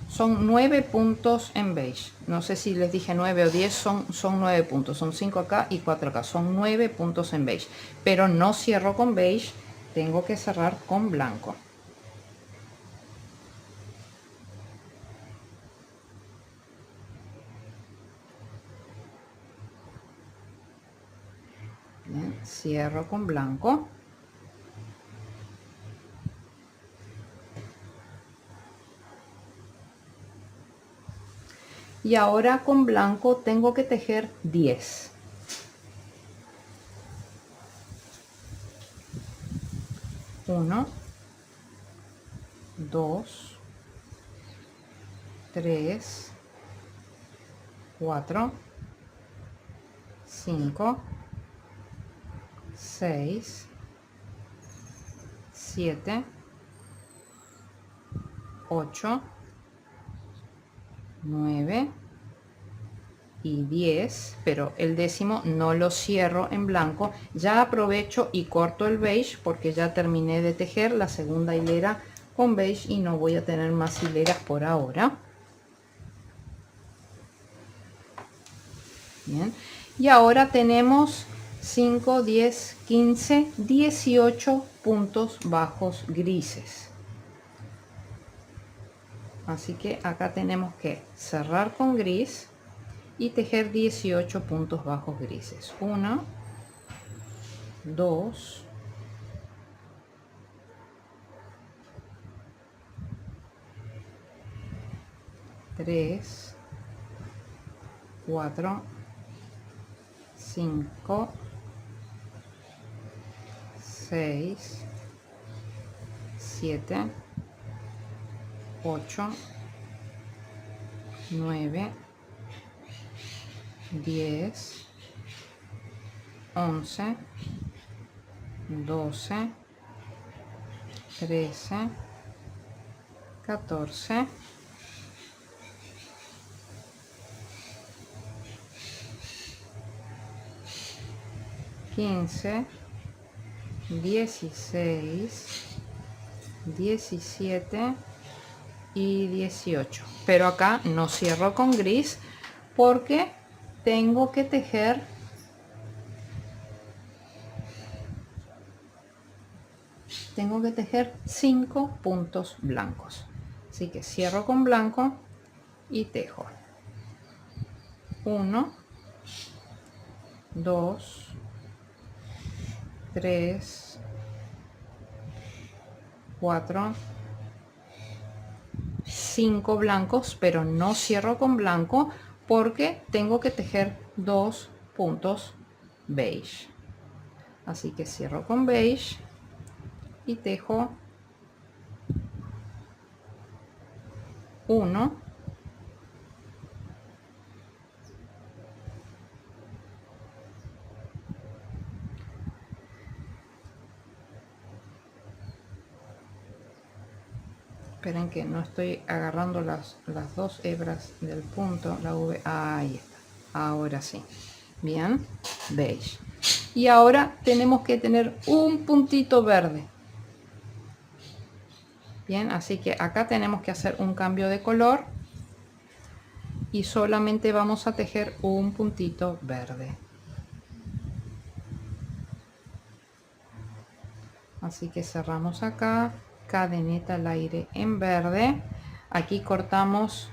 son 9 puntos en beige. No sé si les dije 9 o 10, son 9 puntos. Son 5 acá y 4 acá. Son 9 puntos en beige. Pero no cierro con beige, tengo que cerrar con blanco. Bien, cierro con blanco. Y ahora con blanco tengo que tejer 10. 1, 2, 3, 4, 5, 6, 7, 8, 9 y 10, pero el décimo no lo cierro en blanco. Ya aprovecho y corto el beige porque ya terminé de tejer la segunda hilera con beige y no voy a tener más hileras por ahora. Bien, y ahora tenemos 5, 10, 15, 18 puntos bajos grises. Así que acá tenemos que cerrar con gris y tejer 18 puntos bajos grises. 1, 2, 3, 4, 5, 6, 7, 8, 9, 10, 11, 12, 13, 14, 15, 16, 17 y 18. Pero acá no cierro con gris porque tengo que tejer 5 puntos blancos. Así que cierro con blanco y tejo 1, 2, 3, 4, 5 blancos, pero no cierro con blanco porque tengo que tejer 2 puntos beige. Así que cierro con beige y tejo 1, 'esperen que no estoy agarrando las dos hebras del punto, la V, ahí está, ahora sí, bien, beige. Y ahora tenemos que tener un puntito verde. Bien, así que acá tenemos que hacer un cambio de color y solamente vamos a tejer un puntito verde. Así que cerramos acá, cadeneta al aire en verde. Aquí cortamos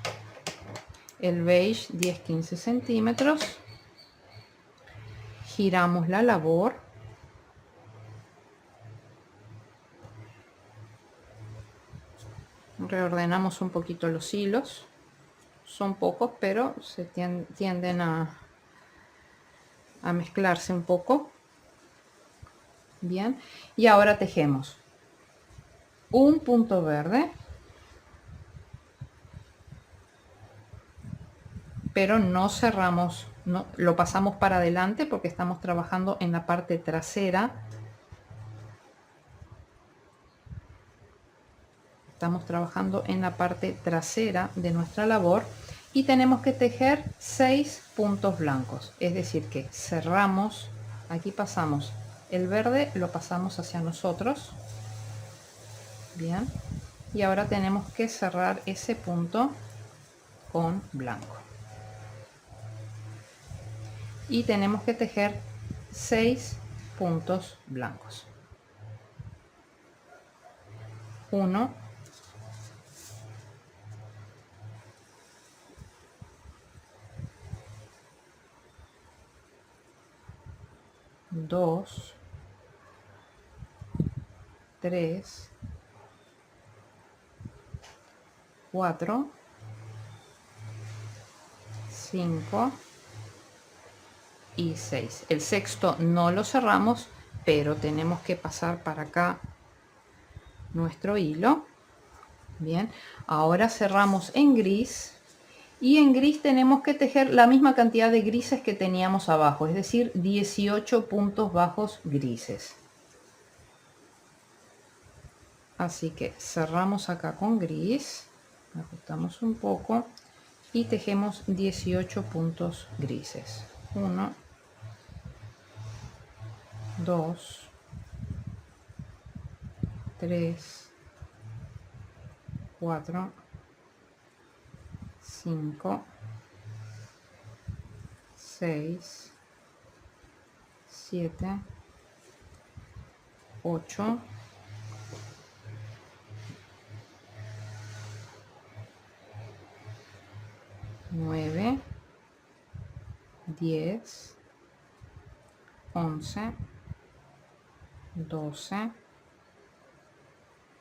el beige 10-15 centímetros, giramos la labor, reordenamos un poquito los hilos, son pocos pero se tienden a mezclarse un poco. Bien, y ahora tejemos un punto verde, pero no cerramos, no lo pasamos para adelante porque estamos trabajando en la parte trasera. Estamos trabajando en la parte trasera de nuestra labor y tenemos que tejer 6 puntos blancos, es decir que cerramos, aquí pasamos el verde, lo pasamos hacia nosotros, bien, y ahora tenemos que cerrar ese punto con blanco y tenemos que tejer 6 puntos blancos. 1, 2, 3, 4, 5 y 6. El sexto no lo cerramos, pero tenemos que pasar para acá nuestro hilo. Bien, ahora cerramos en gris y en gris tenemos que tejer la misma cantidad de grises que teníamos abajo, es decir, 18 puntos bajos grises. Así que cerramos acá con gris, ajustamos un poco y tejemos 18 puntos grises. 1, 2, 3, 4, 5, 6, 7, 8, 9, 10, 11, 12,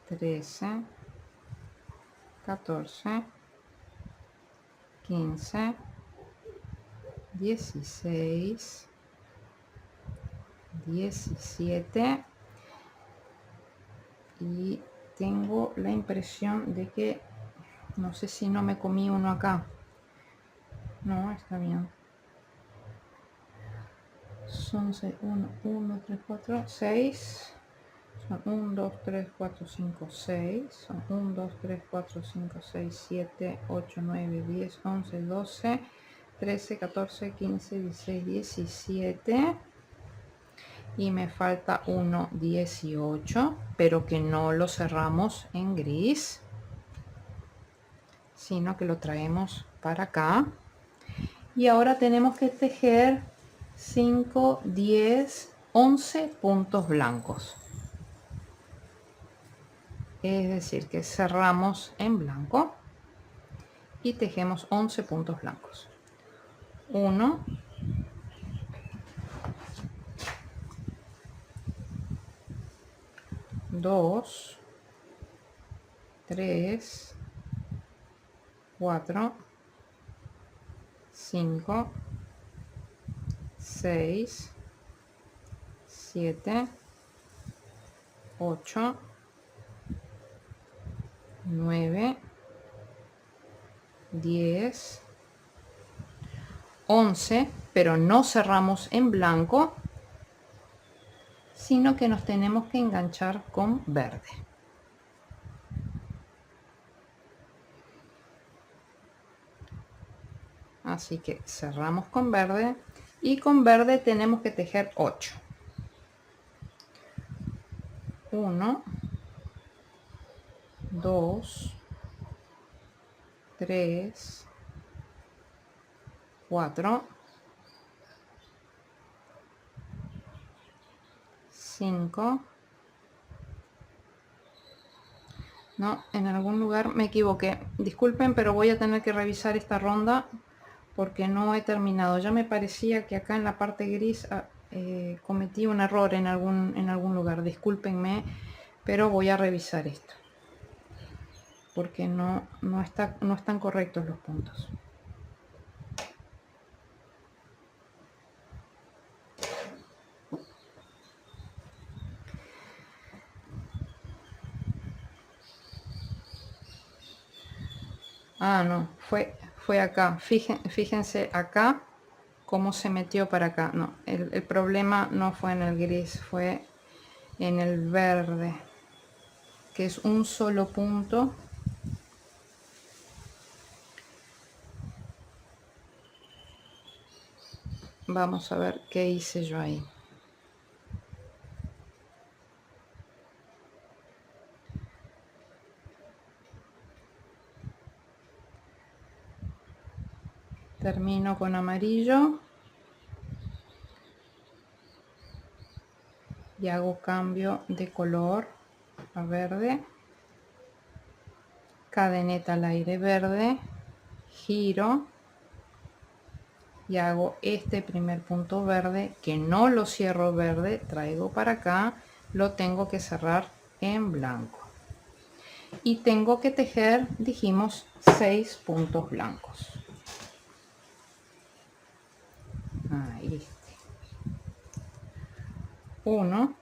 13, 14, 15, 16, 17 y tengo la impresión de que no sé si no me comí uno acá. No, está bien. Son 6, 1, 1, 3, 4, 6. Son 1, 2, 3, 4, 5, 6. Son 1, 2, 3, 4, 5, 6, 7, 8, 9, 10, 11, 12, 13, 14, 15, 16, 17. Y me falta uno 18, pero que no lo cerramos en gris, sino que lo traemos para acá. Y ahora tenemos que tejer 5, 10, 11 puntos blancos. Es decir, que cerramos en blanco y tejemos 11 puntos blancos. 1, 2, 3, 4, 5, 6, 7, 8, 9, 10, 11, pero no cerramos en blanco, sino que nos tenemos que enganchar con verde. Así que cerramos con verde y con verde tenemos que tejer 8. 1, 2, 3, 4, 5. No, en algún lugar me equivoqué. Disculpen, pero voy a tener que revisar esta ronda porque no he terminado. Ya me parecía que acá en la parte gris cometí un error en algún lugar. Discúlpenme, pero voy a revisar esto porque no están correctos los puntos. Ah, no, fue acá. Fíjense acá cómo se metió para acá. No, el problema no fue en el gris, fue en el verde, que es un solo punto. Vamos a ver qué hice yo ahí. termino con amarillo y hago cambio de color a verde, cadeneta al aire verde, giro y hago este primer punto verde que no lo cierro verde, traigo para acá, lo tengo que cerrar en blanco y tengo que tejer, dijimos, 6 puntos blancos. Ahí, 1,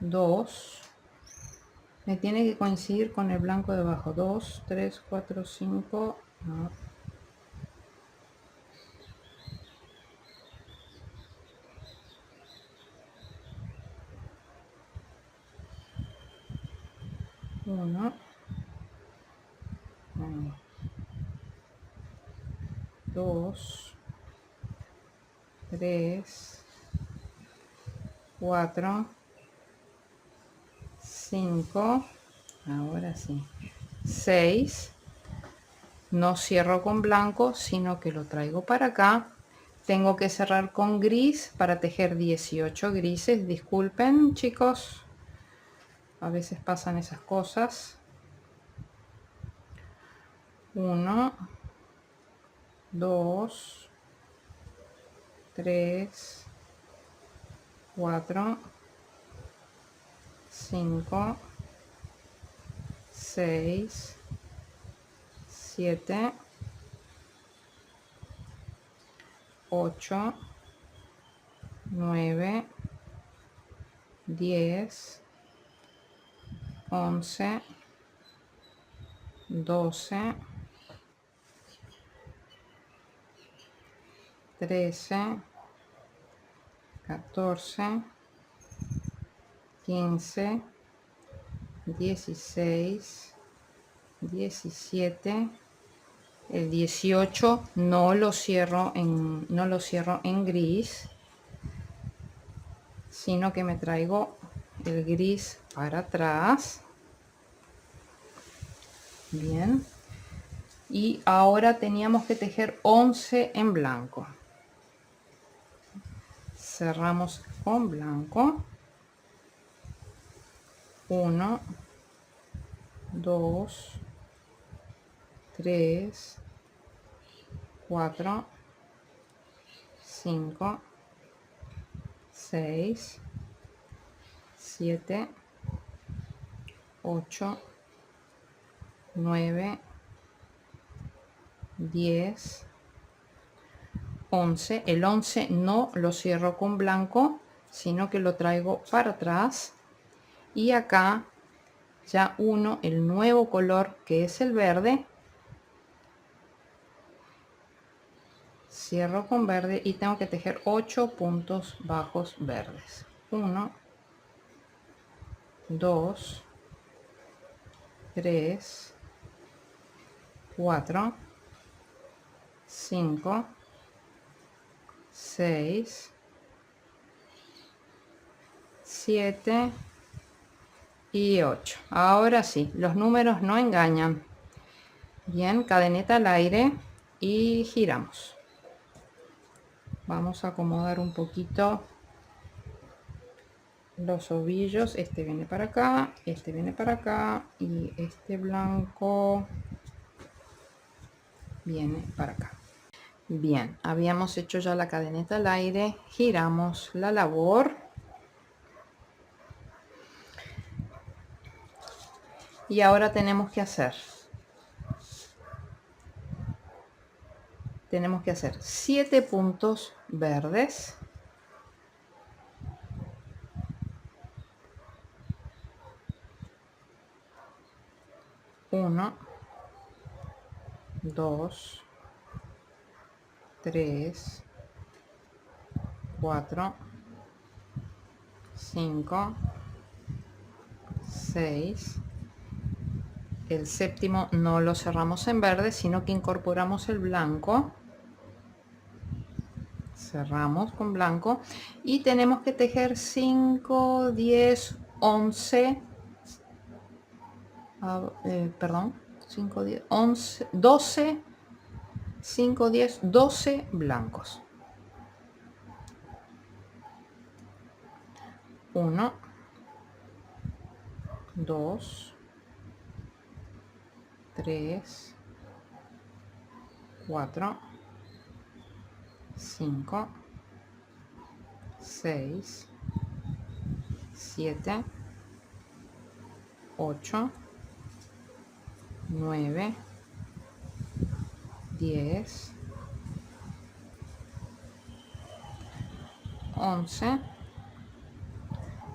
2, me tiene que coincidir con el blanco debajo, 2, 3, 4, 5, no. 1, 2, 3, 4, 5, ahora sí, 6, no cierro con blanco, sino que lo traigo para acá. Tengo que cerrar con gris para tejer 18 grises. Disculpen, chicos, a veces pasan esas cosas. 1, 2, 3, 4, 5, 6, 7, 8, 9, 10, 11, 12, 13, 14, 15, 16, 17, el 18 no lo cierro en gris, sino que me traigo el gris para atrás. Bien, y ahora teníamos que tejer 11 en blanco. Cerramos con blanco. 1, 2, 3, 4, 5, 6, 7, 8, 9, 10, 11. El 11 no lo cierro con blanco, sino que lo traigo para atrás. Y acá ya uno el nuevo color, que es el verde. Cierro con verde y tengo que tejer 8 puntos bajos verdes. 1, 2, 3, 4, 5, 6, 7 y 8. Ahora sí, los números no engañan. Bien, cadeneta al aire y giramos. Vamos a acomodar un poquito los ovillos. Este viene para acá, este viene para acá y este blanco viene para acá. Bien, habíamos hecho ya la cadeneta al aire, giramos la labor y ahora tenemos que hacer 7 puntos verdes, 1, 2, 3, 4, 5, 6. El séptimo no lo cerramos en verde, sino que incorporamos el blanco. Cerramos con blanco y tenemos que tejer 5, 10, 11, perdón, 5, 10, 11, 12, 5, 10, 12 blancos. 1, 2, 3, 4, 5, 6, 7, 8, 9, 10, 11.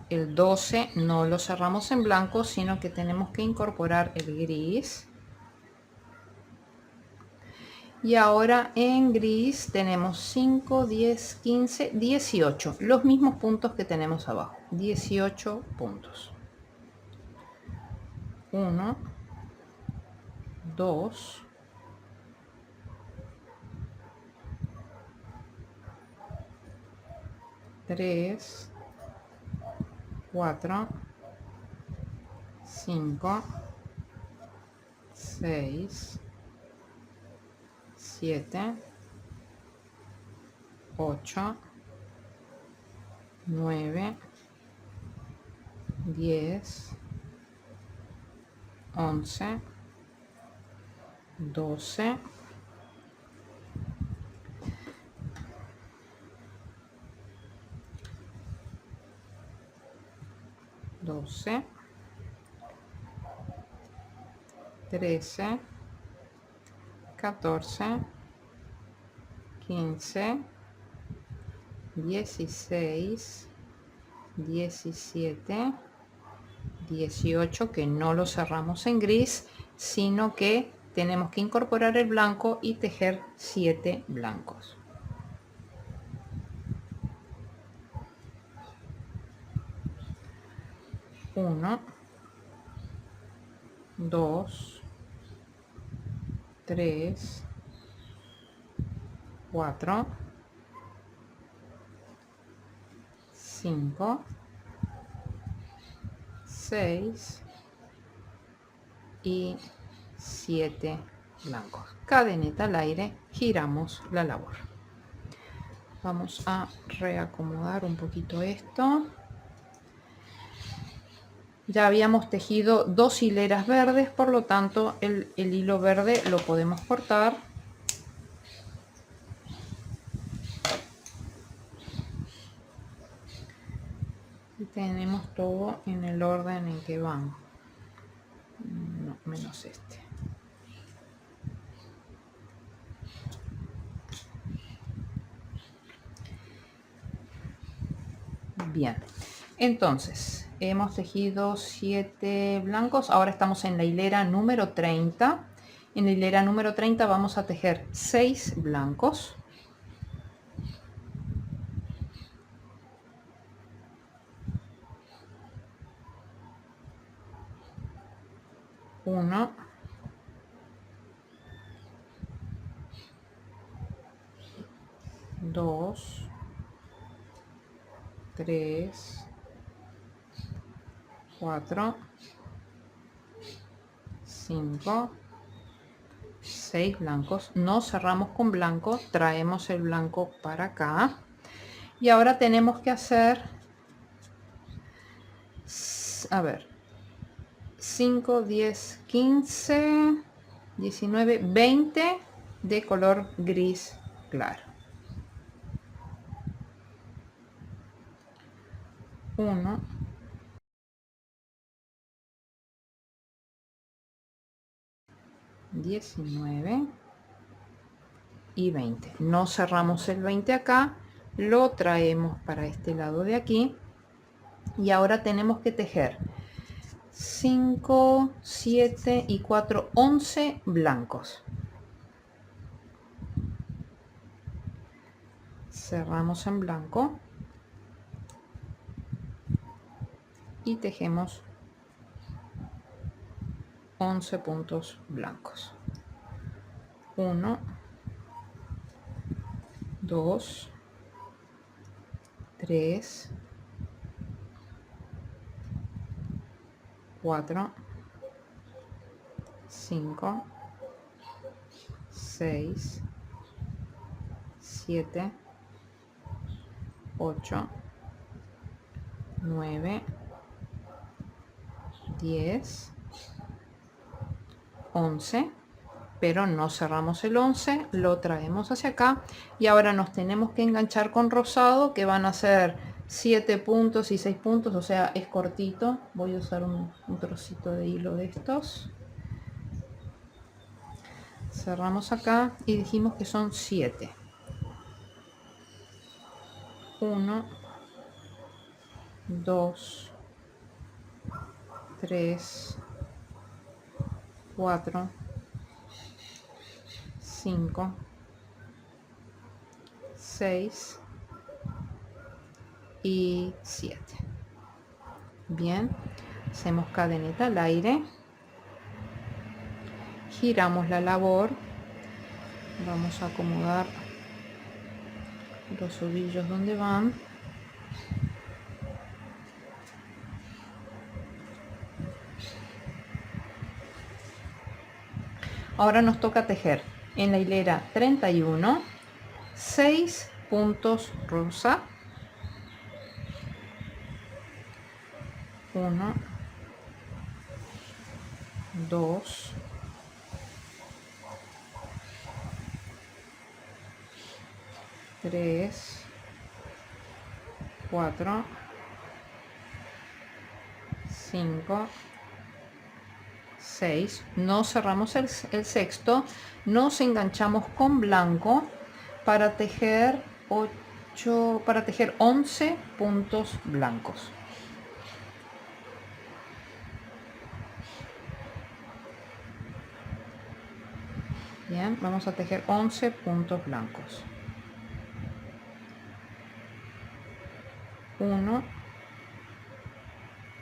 El 12 no lo cerramos en blanco, sino que tenemos que incorporar el gris. Y ahora en gris tenemos 5, 10, 15, 18. Los mismos puntos que tenemos abajo. 18 puntos. 1, 2, 3, 4, 5, 6, 7, 8, 9, 10, 11, 12, 12, 13, 14, 15, 16, 17, 18, que no lo cerramos en gris, sino que tenemos que incorporar el blanco y tejer 7 blancos. 1, 2, 3, 4, 5, 6 y 7 blancos. Cadeneta al aire, giramos la labor. Vamos a reacomodar un poquito esto. Ya habíamos tejido 2 hileras verdes, por lo tanto el hilo verde lo podemos cortar. Y tenemos todo en el orden en que van. No, menos este. Bien, entonces hemos tejido 7 blancos. Ahora estamos en la hilera número 30. En la hilera número 30 vamos a tejer 6 blancos. 1, 2, 3, 4, 5, 6 blancos. No cerramos con blanco, traemos el blanco para acá. Y ahora tenemos que hacer, a ver, 5, 10, 15, 19, 20 de color gris claro. 1, 19 y 20. No cerramos el 20 acá, lo traemos para este lado de aquí y ahora tenemos que tejer 5, 7 y 4, 11 blancos. Cerramos en blanco y tejemos 11 puntos blancos. 1, 2, 3, 4, 5, 6, 7, 8, 9, 10, 11, pero no cerramos el 11, lo traemos hacia acá y ahora nos tenemos que enganchar con rosado, que van a ser 7 puntos y 6 puntos, o sea, es cortito. Voy a usar un trocito de hilo de estos. Cerramos acá y dijimos que son 7. 1, 2, 3, 4, 5, 6 y 7. Bien, hacemos cadeneta al aire, giramos la labor, vamos a acomodar los ovillos donde van. Ahora nos toca tejer en la hilera 31 6 puntos rosa, 1, 2, 3, 4, 5, 6. No cerramos el sexto, nos enganchamos con blanco para tejer 11 puntos blancos. Bien, vamos a tejer 11 puntos blancos. 1,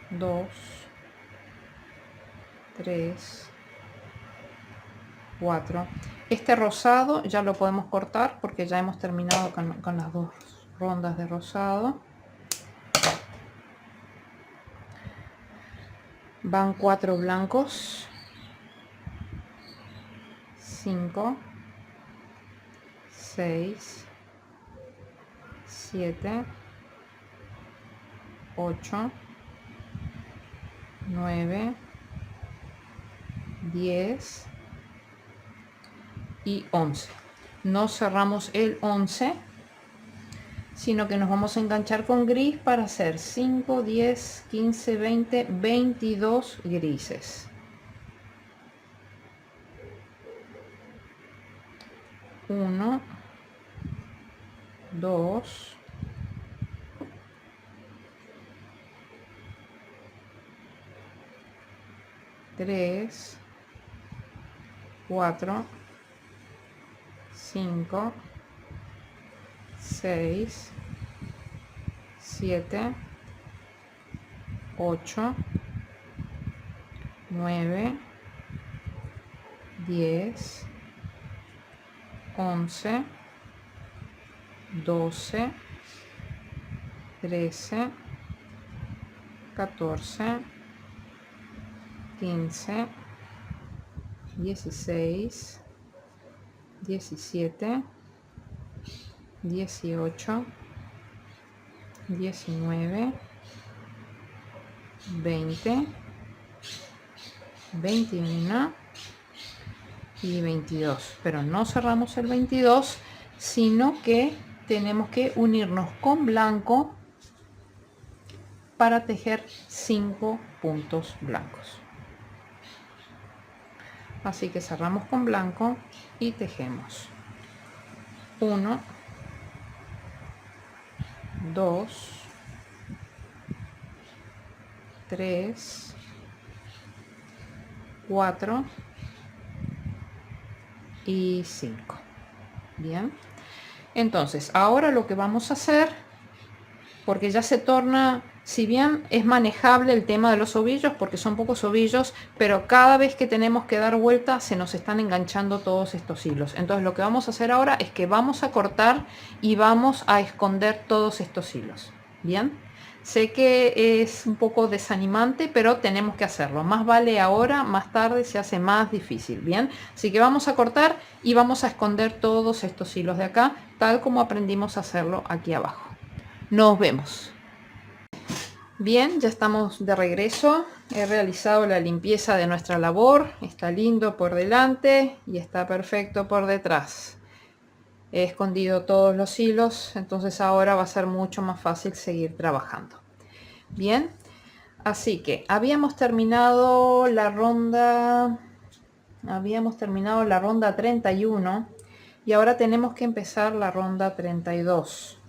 2, 3, 4. Este rosado ya lo podemos cortar porque ya hemos terminado con las dos rondas de rosado. Van 4 blancos, 5, 6, 7, 8, 9, 10 y 11. No cerramos el 11, sino que nos vamos a enganchar con gris para hacer 5, 10, 15, 20, 22 grises. 1, 2, 3, 4, 5, 6, 7, 8, 9, 10, 11, 12, 13, 14, 15, 16, 17, 18, 19, 20, 21 y 22. Pero no cerramos el 22, sino que tenemos que unirnos con blanco para tejer 5 puntos blancos. Así que cerramos con blanco y tejemos 1, 2, 3, 4 y 5. Bien, entonces ahora lo que vamos a hacer, porque ya se torna, si bien es manejable el tema de los ovillos porque son pocos ovillos, pero cada vez que tenemos que dar vuelta se nos están enganchando todos estos hilos. Entonces lo que vamos a hacer ahora es que vamos a cortar y vamos a esconder todos estos hilos. Bien, sé que es un poco desanimante, pero tenemos que hacerlo. Más vale ahora, más tarde se hace más difícil. Bien, así que vamos a cortar y vamos a esconder todos estos hilos de acá, tal como aprendimos a hacerlo aquí abajo. Nos vemos. Bien, ya estamos de regreso. He realizado la limpieza de nuestra labor. Está lindo por delante y está perfecto por detrás. He escondido todos los hilos, entonces ahora va a ser mucho más fácil seguir trabajando. Bien, así que habíamos terminado la ronda 31 y ahora tenemos que empezar la ronda 32.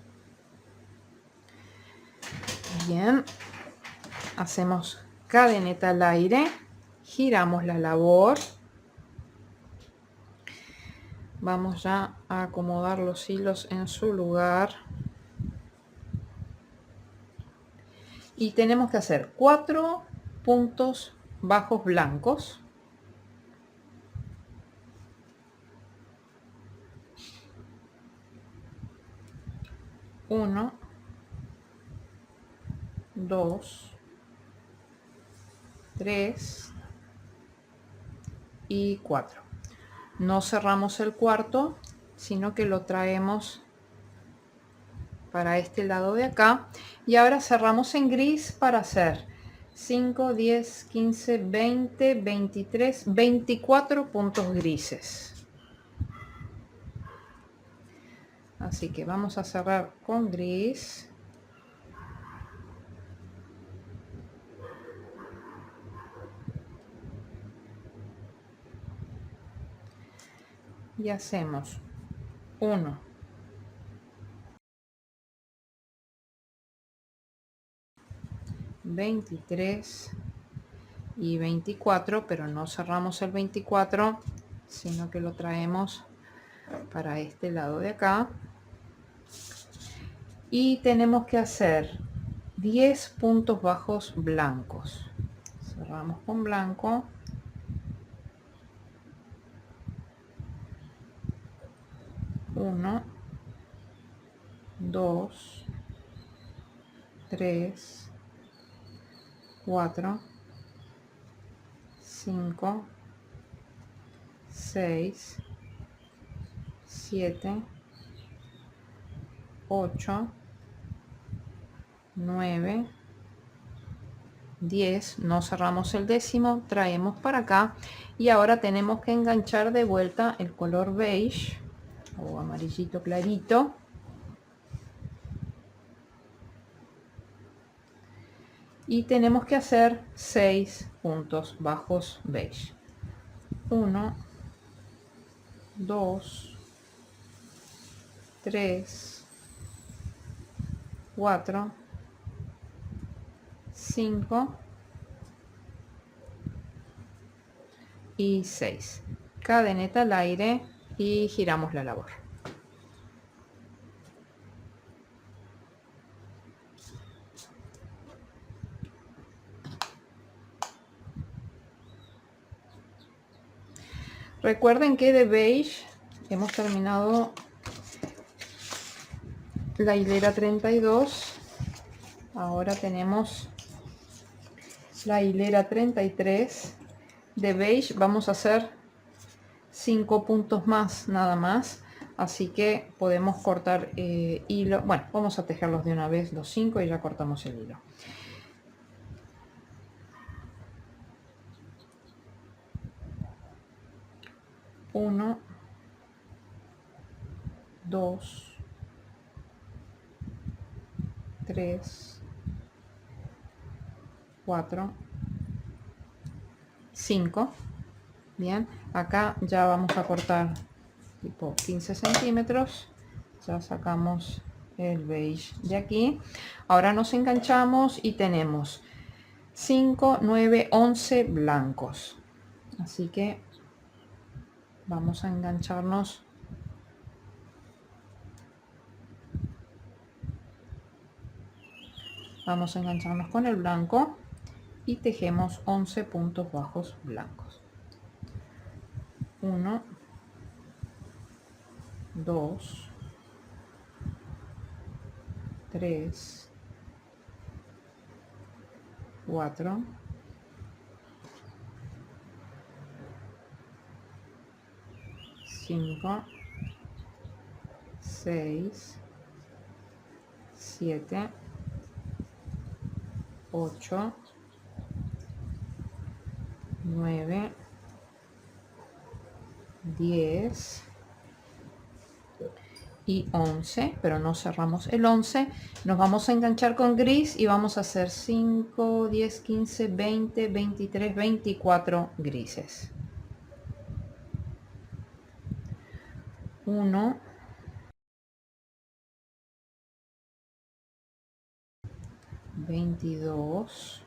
Bien, hacemos cadeneta al aire, giramos la labor. Vamos ya a acomodar los hilos en su lugar. Y tenemos que hacer 4 puntos bajos blancos. 1, 2, 3 y 4. No cerramos el cuarto, sino que lo traemos para este lado de acá. Y ahora cerramos en gris para hacer 5, 10, 15, 20, 23, 24 puntos grises. Así que vamos a cerrar con gris. Y hacemos 1, 23 y 24, pero no cerramos el 24, sino que lo traemos para este lado de acá. Y tenemos que hacer 10 puntos bajos blancos. Cerramos con blanco. 1, 2, 3, 4, 5, 6, 7, 8, 9, 10. No cerramos el décimo, traemos para acá y ahora tenemos que enganchar de vuelta el color beige o amarillito clarito. Y tenemos que hacer 6 puntos bajos beige. 1, 2, 3, 4, 5 y 6. Cadeneta al aire y giramos la labor. Recuerden que de beige hemos terminado la hilera 32. Ahora tenemos la hilera 33. De beige vamos a hacer 5 puntos más, nada más. Así que podemos cortar hilo. Bueno, vamos a tejerlos de una vez los 5 y ya cortamos el hilo. Uno, 2, 3, 4, 5. Bien, acá ya vamos a cortar tipo 15 centímetros. Ya sacamos el beige de aquí. Ahora nos enganchamos y tenemos 5, 9, 11 blancos. Así que vamos a engancharnos. Vamos a engancharnos con el blanco y tejemos 11 puntos bajos blancos. 1, 2, 3, 4, 5, 6, 7, 8, 9, 10 y 11, pero no cerramos el 11. Nos vamos a enganchar con gris y vamos a hacer 5, 10, 15, 20, 23, 24 grises. 1, 22,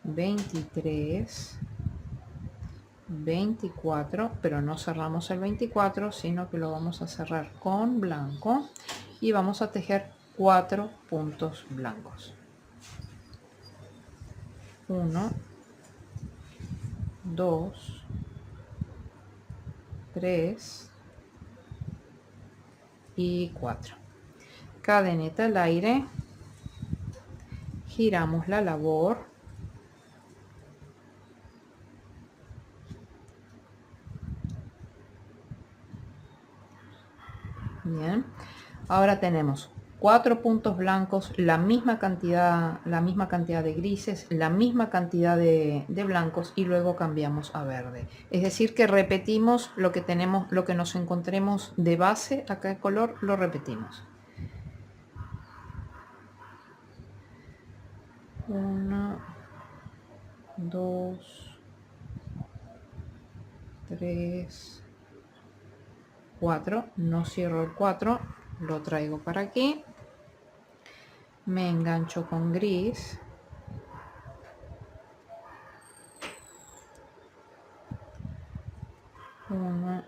23, 24, pero no cerramos el 24, sino que lo vamos a cerrar con blanco y vamos a tejer 4 puntos blancos. 1, 2, 3 y 4. Cadeneta al aire, giramos la labor, bien. Ahora tenemos 4 puntos blancos, la misma cantidad de grises, la misma cantidad de blancos y luego cambiamos a verde. Es decir que repetimos lo que tenemos, lo que nos encontremos de base acá de color, lo repetimos. 1, 2, 3, 4. No cierro el 4, lo traigo para aquí. Me engancho con gris. 1,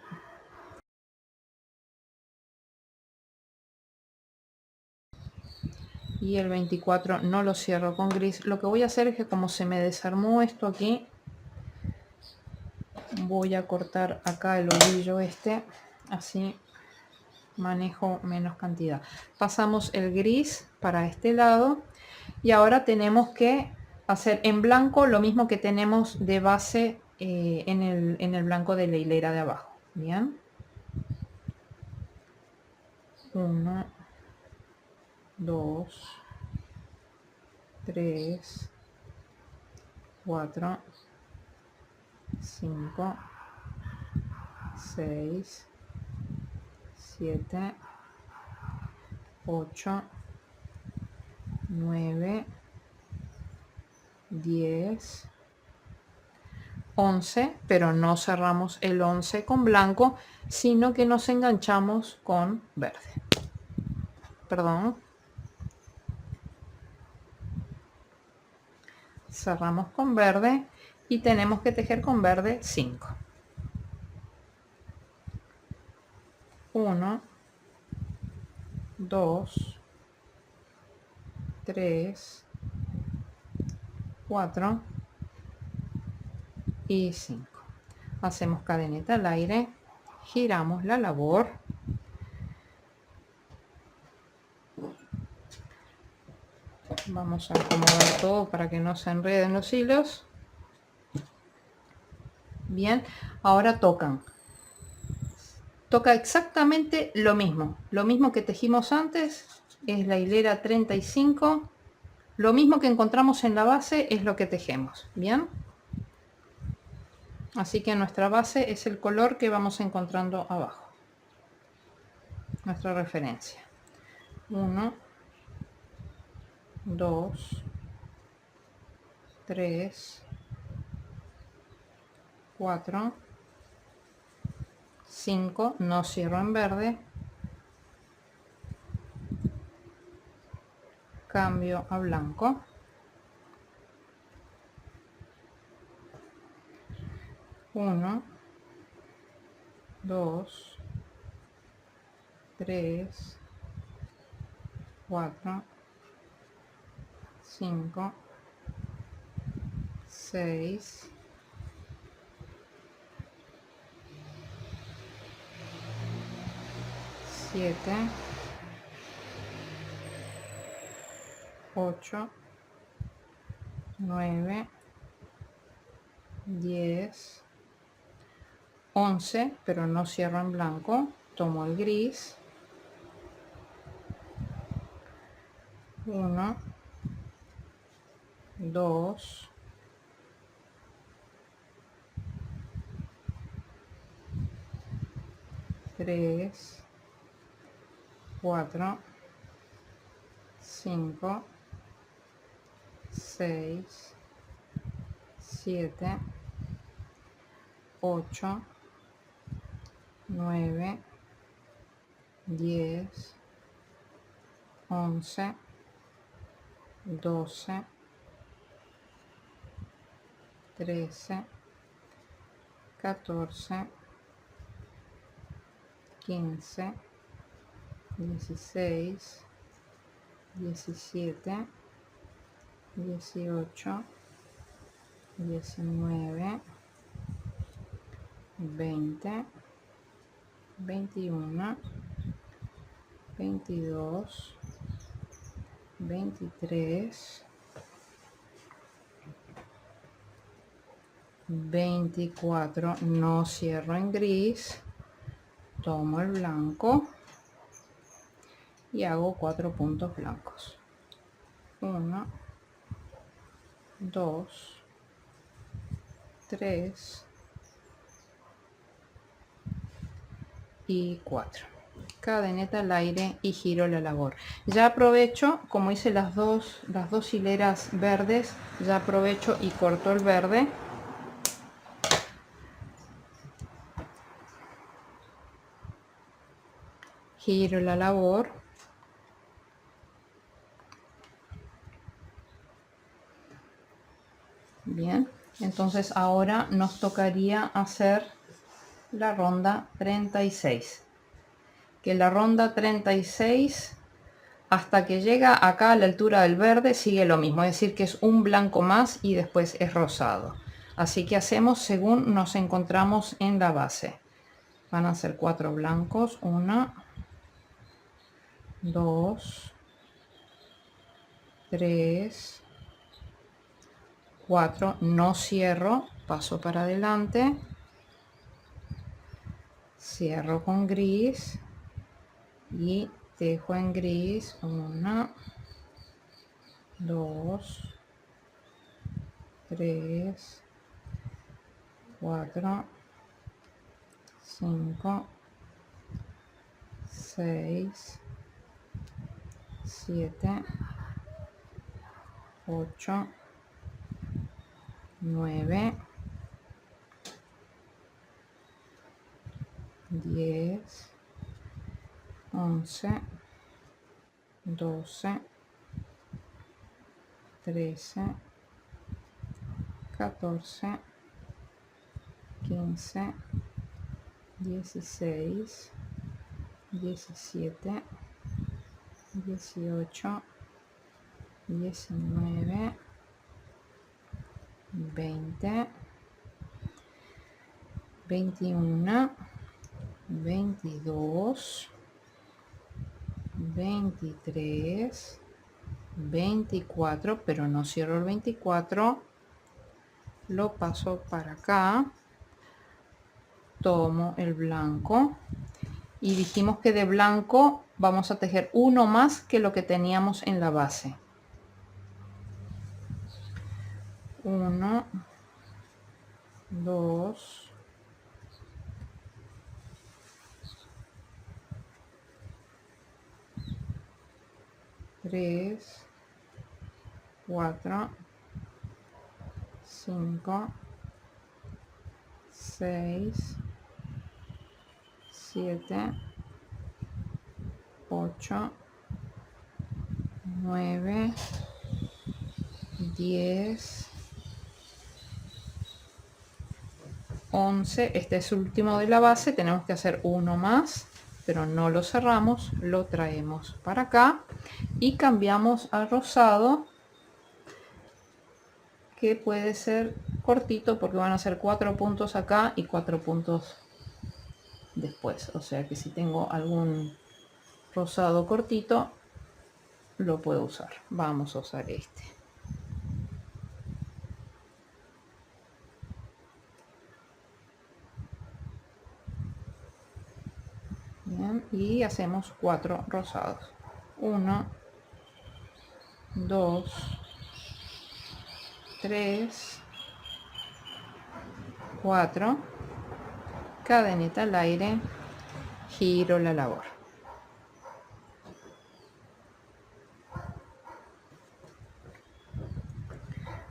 y el 24 no lo cierro con gris. Lo que voy a hacer es que como se me desarmó esto aquí, voy a cortar acá el ovillo este, así manejo menos cantidad. Pasamos el gris para este lado y ahora tenemos que hacer en blanco lo mismo que tenemos de base en el blanco de la hilera de abajo. Bien, 1, 2, 3, 4, 5, 6, 7, 8, 9, 10, 11, pero no cerramos el 11 con blanco, sino que nos enganchamos con verde. Perdón. Cerramos con verde y tenemos que tejer con verde 5. 1, 2, 3, 4 y 5. Hacemos cadeneta al aire, giramos la labor, vamos a acomodar todo para que no se enreden los hilos. Bien, ahora toca exactamente lo mismo que tejimos antes, es la hilera 35, lo mismo que encontramos en la base es lo que tejemos. Bien, así que nuestra base es el color que vamos encontrando abajo, nuestra referencia. 1, 2, 3, 4, 5, no cierro en verde, cambio a blanco, 1, 2, 3, 4, 5, 6, 7, 8, 9, 10, 11, pero no cierro en blanco. Tomo el gris. 1, 2, 3, 4, 5, 6, 7, 8, 9, 10, 11, 12, 13, 14, 15, 16, 17, 18, 19, 20, 21, 22, 23, 24, no cierro en gris, tomo el blanco y hago 4 puntos blancos. 1, 2, 3 y 4. Cadeneta al aire y giro la labor. Ya aprovecho, como hice las dos hileras verdes, ya aprovecho y corto el verde. Giro la labor. Bien, entonces ahora nos tocaría hacer la ronda 36. Que la ronda 36 hasta que llega acá a la altura del verde sigue lo mismo, es decir que es un blanco más y después es rosado. Así que hacemos según nos encontramos en la base. Van a ser 4 blancos, 1, 2, 3, 4, no cierro, paso para adelante, cierro con gris y dejo en gris 1, 2, 3, 4, 5, 6, 7, 8, 9, 10, 11, 12, 13, 14, 15, 16, 17, 18, 19, 20, 21, 22, 23, 24, pero no cierro el 24, lo paso para acá, tomo el blanco y dijimos que de blanco vamos a tejer uno más que lo que teníamos en la base. 1, 2, 3, 4, 5, 6, 7, 8, 9, 10, 11. Este es el último de la base, tenemos que hacer uno más, pero no lo cerramos, lo traemos para acá y cambiamos al rosado, que puede ser cortito porque van a ser 4 puntos acá y 4 puntos después, o sea que si tengo algún rosado cortito lo puedo usar. Vamos a usar este. y hacemos 4 rosados. 1, 2, 3, 4, cadeneta al aire, giro la labor.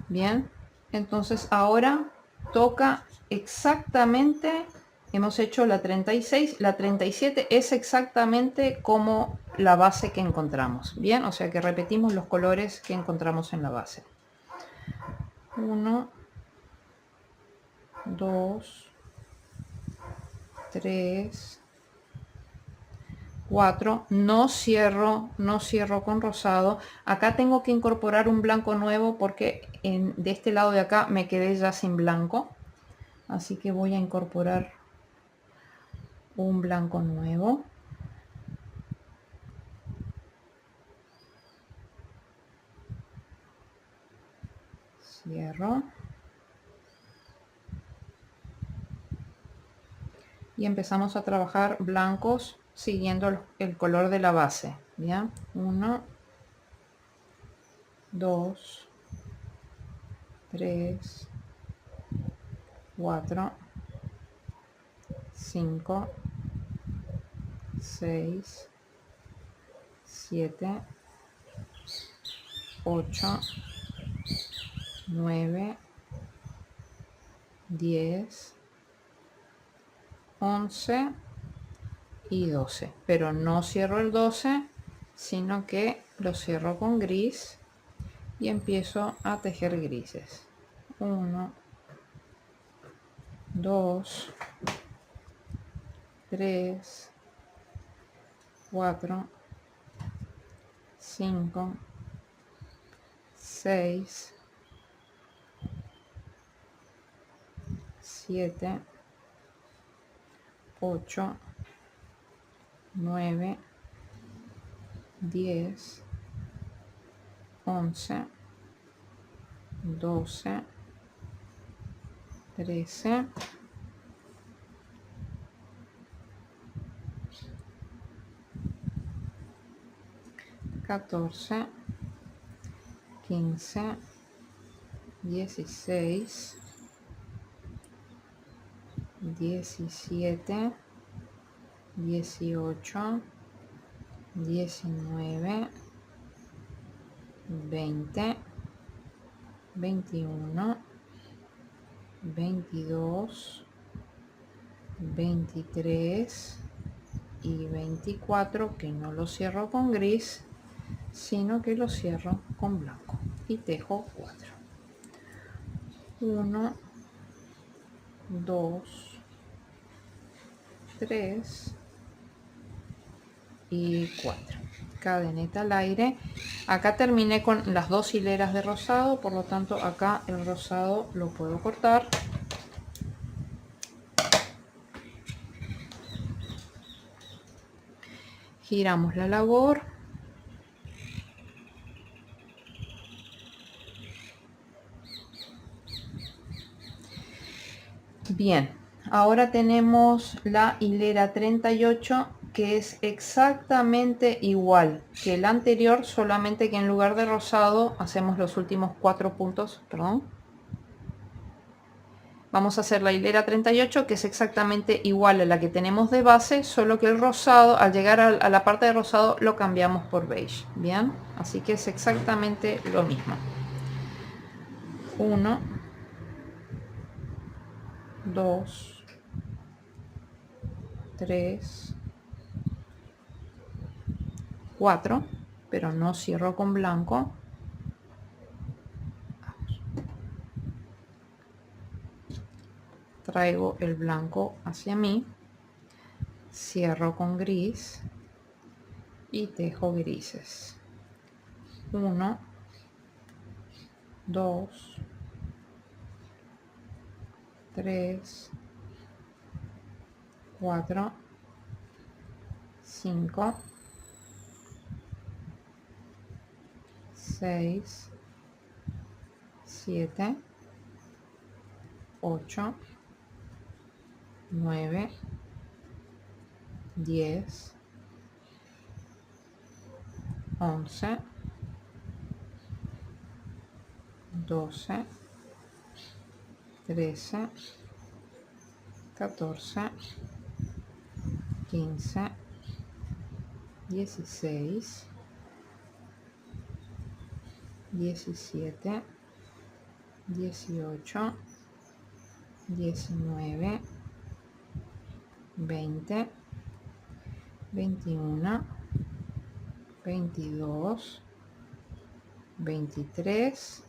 Bien, entonces ahora toca exactamente, hemos hecho la 36, la 37 es exactamente como la base que encontramos. Bien, o sea que repetimos los colores que encontramos en la base. 1, 2, 3, 4, no cierro con rosado. Acá tengo que incorporar un blanco nuevo porque de este lado de acá me quedé ya sin blanco, así que voy a incorporar un blanco nuevo. Cierro y empezamos a trabajar blancos siguiendo el color de la base. Bien, 1, 2, 3, 4, 5, 6, 7, 8, 9, 10, 11 y 12, pero no cierro el 12, sino que lo cierro con gris y empiezo a tejer grises. 1, 2, 3, 4, 5, 6, 7, 8, 9, 10, 11, 12, 13, 14, 15, 16, 17, 18, 19, 20, 21, 22, 23 y 24, que no lo cierro con gris, sino que lo cierro con blanco y tejo 4. 1, 2, 3 y 4. Cadeneta al aire. Acá terminé con las 2 hileras de rosado, por lo tanto acá el rosado lo puedo cortar. Giramos la labor. Bien, ahora tenemos la hilera 38, que es exactamente igual que el anterior, solamente que en lugar de rosado hacemos los últimos 4 puntos, perdón. Vamos a hacer la hilera 38, que es exactamente igual a la que tenemos de base, solo que el rosado, al llegar a la parte de rosado, lo cambiamos por beige. Bien, así que es exactamente lo mismo. 1, 2, 3, 4, pero no cierro con blanco. Traigo el blanco hacia mí, cierro con gris y tejo grises. 1, 2, 3, 4, 5, 6, 7, 8, 9, 10, 11, 12, 13, 14, 15, 16, 17, 18, 19, 20, 21, 22, 23,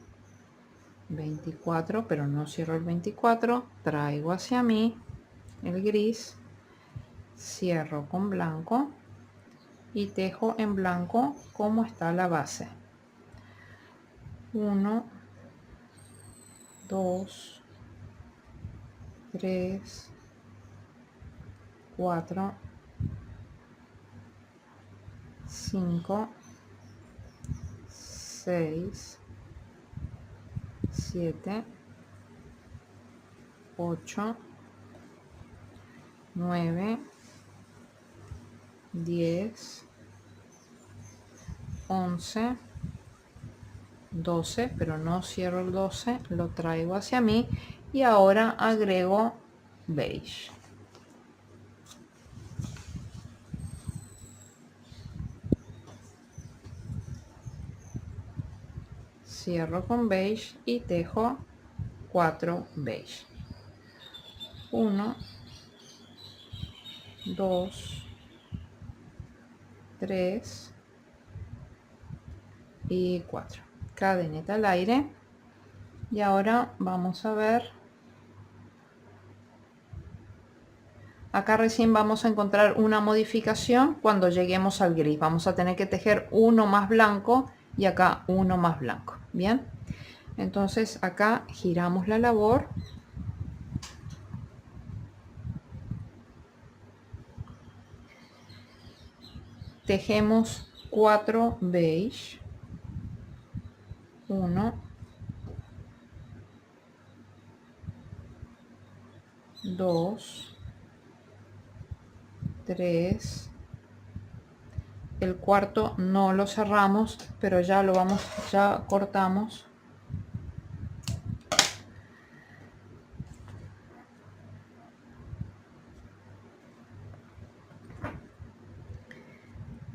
24, pero no cierro el 24, traigo hacia mí el gris, cierro con blanco y tejo en blanco como está la base. 1, 2, 3, 4, 5, 6, 7, 8, 9, 10, 11, 12, pero no cierro el 12, lo traigo hacia mí y ahora agrego beige. Cierro con beige y tejo 4 beige. 1, 2, 3 y 4. Cadeneta al aire. Y ahora vamos a ver. Acá recién vamos a encontrar una modificación cuando lleguemos al gris. Vamos a tener que tejer uno más blanco y acá uno más blanco. Bien. Entonces acá giramos la labor. Tejemos 4 beige. 1, 2, 3. El cuarto no lo cerramos, pero ya lo vamos, ya cortamos.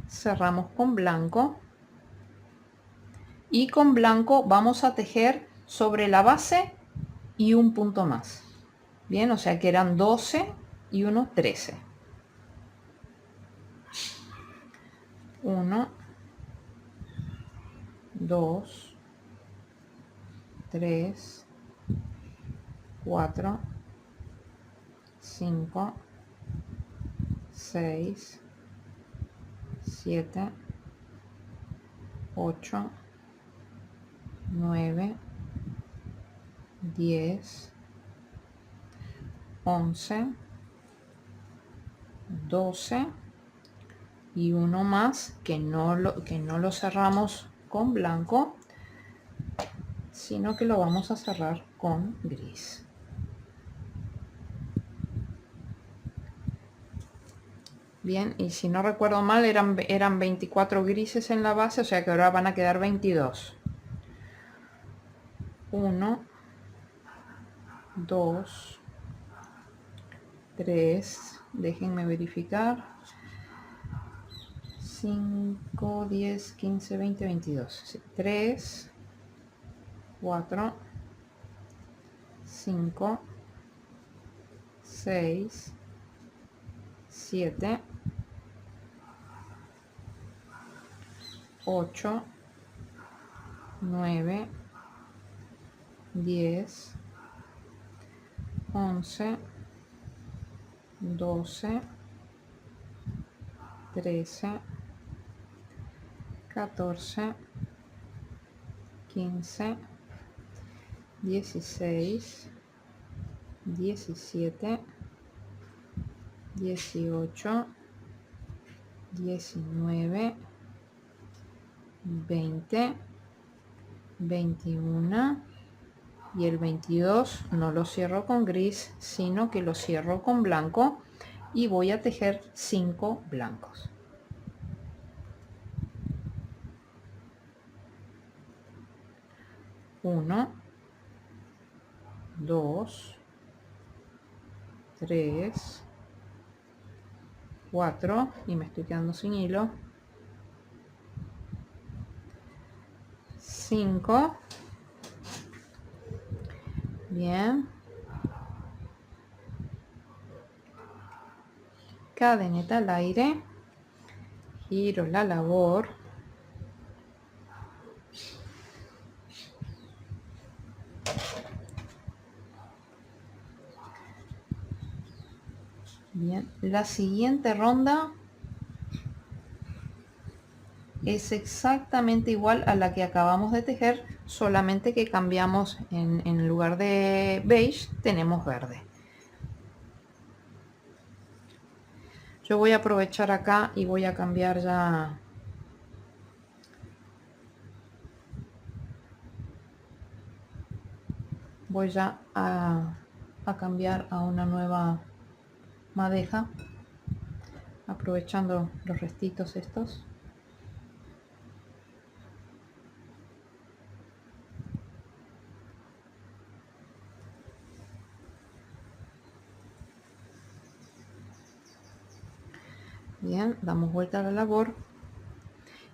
Cerramos con blanco y con blanco vamos a tejer sobre la base y un punto más. Bien, o sea que eran 12 y 1, 13. 1, 2, 3, 4, 5, 6, 7, 8, 9, 10, 11, 12 y uno más que no lo cerramos con blanco, sino que lo vamos a cerrar con gris. Bien, y si no recuerdo mal eran 24 grises en la base, o sea que ahora van a quedar 22. 1, 2, 3, déjenme verificar, 5, 10, 15, 20, 22, sí, 3, 4, 5, 6, 7, 8, 9, 10, 11, 12, 13, 14, 15, 16, 17, 18, 19, 20, 21 y el 22 no lo cierro con gris, sino que lo cierro con blanco y voy a tejer 5 blancos. 1, 2, 3, 4 y me estoy quedando sin hilo, 5, bien, cadeneta al aire, giro la labor, bien, la siguiente ronda es exactamente igual a la que acabamos de tejer, solamente que cambiamos en lugar de beige tenemos verde. Yo voy a aprovechar acá y voy a cambiar ya voy ya a cambiar a una nueva madeja, aprovechando los restitos estos. Bien, damos vuelta a la labor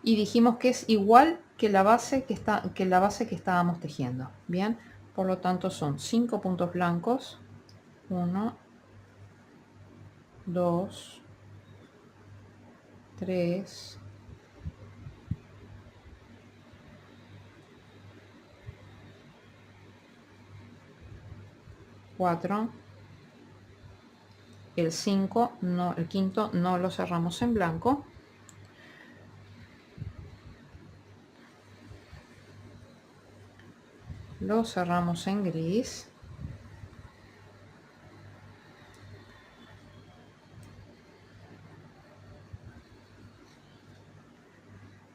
y dijimos que es igual que la base que estábamos tejiendo. Bien, por lo tanto son 5 puntos blancos, 1, 2, 3, 4, el 5 no, el quinto no lo cerramos en blanco, lo cerramos en gris,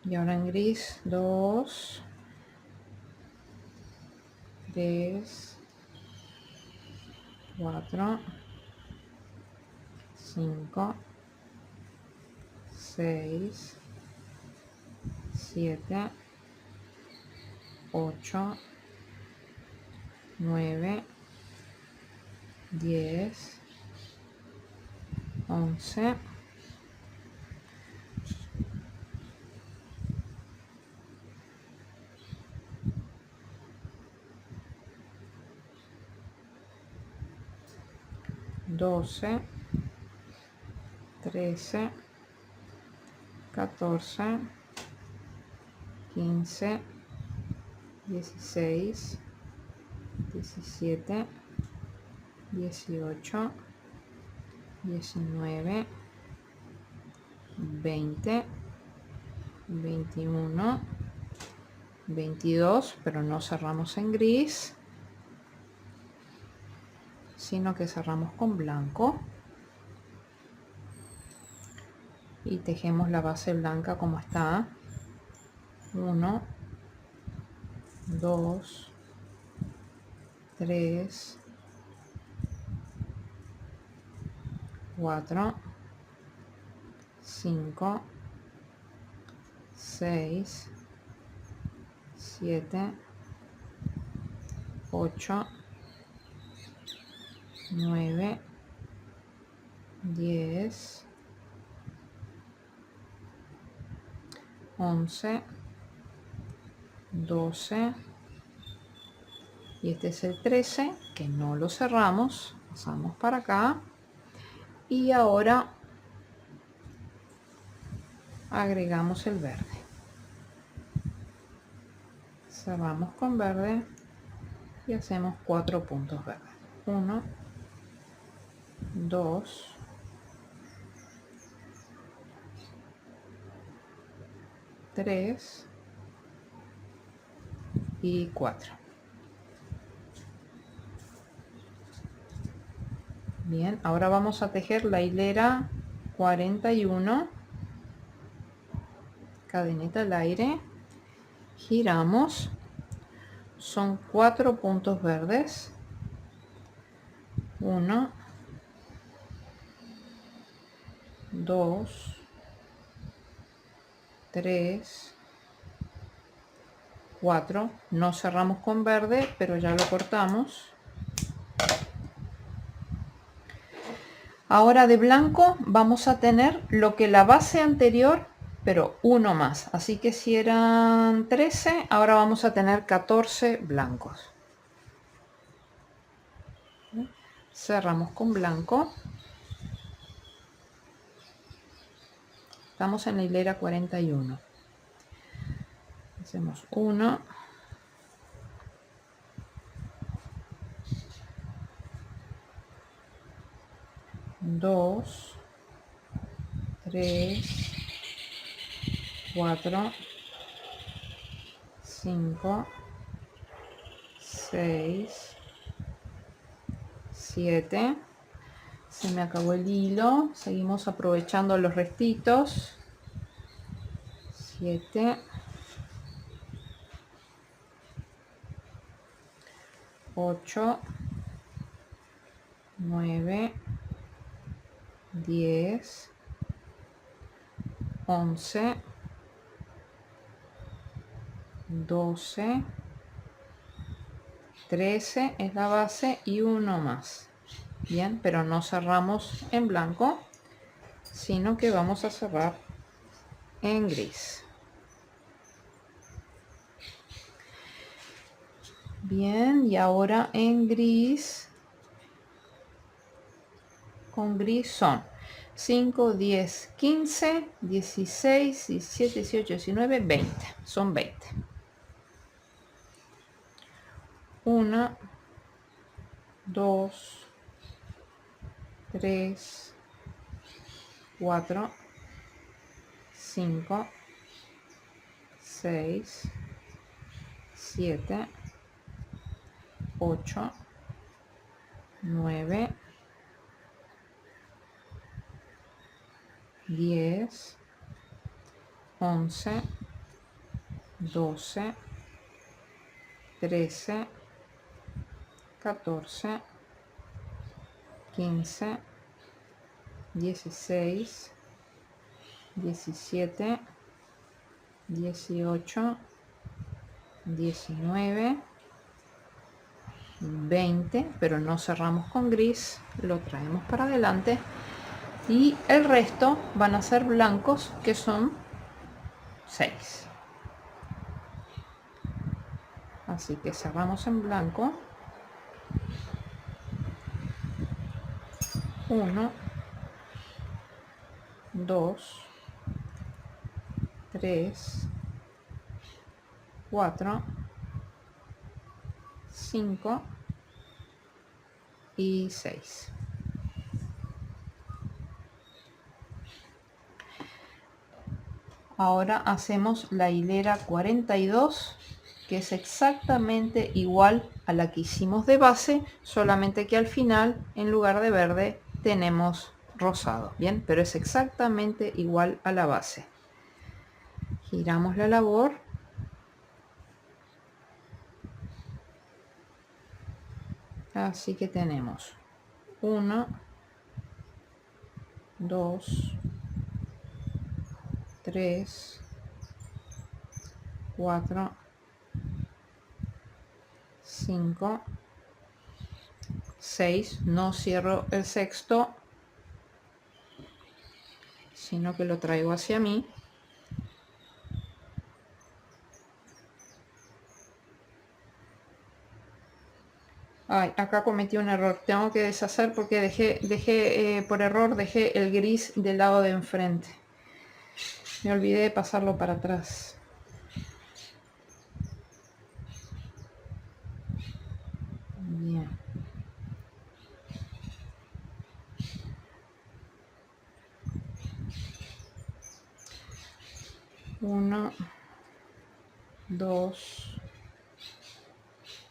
y ahora en gris 2, 3, 4, 5, 6, 7, 8, 9, 10, 11, 12, 13, 14, 15, 16, 17, 18, 19, 20, 21, 22, pero no cerramos en gris, sino que cerramos con blanco y tejemos la base blanca como está. 1, 2, 3, 4, 5, 6, 7, 8, 9, 10, 11, 12 y este es el 13 que no lo cerramos, pasamos para acá y ahora agregamos el verde, cerramos con verde y hacemos 4 puntos verdes. 1, 2, 3 y 4. Bien, ahora vamos a tejer la hilera 41, cadeneta al aire, giramos, son 4 puntos verdes, 1, 2, 3, 4, no cerramos con verde, pero ya lo cortamos. Ahora de blanco vamos a tener lo que la base anterior, pero uno más. Así que si eran 13, ahora vamos a tener 14 blancos. Cerramos con blanco. Estamos en la hilera 41. Hacemos 1, 2, 3, 4, 5, 6, 7. Se me acabó el hilo. Seguimos aprovechando los restitos. 7, 8, 9, 10, 11, 12, 13 es la base y uno más. Bien, pero no cerramos en blanco, sino que vamos a cerrar en gris. Bien, y ahora en gris, con gris son 5, 10, 15, 16, 17, 18, 19, 20. Son 20. 1, 2, 3, 4, 5, 6, 7, 8, 9, 10, 11, 12, 13, 14, 15, 16, 17, 18, 19, 20, pero no cerramos con gris, lo traemos para adelante y el resto van a ser blancos, que son 6. Así que cerramos en blanco. 1, 2, 3, 4, 5 y 6. Ahora hacemos la hilera 42, que es exactamente igual a la que hicimos de base, solamente que al final, en lugar de verde, tenemos rosado. Bien, pero es exactamente igual a la base. Giramos la labor. Así que tenemos 1, 2, 3, 4, 5, 6. No cierro el sexto, sino que lo traigo hacia mí. Ay, acá cometí un error. Tengo que deshacer porque dejé por error, dejé el gris del lado de enfrente. Me olvidé de pasarlo para atrás. Bien. Uno, 2,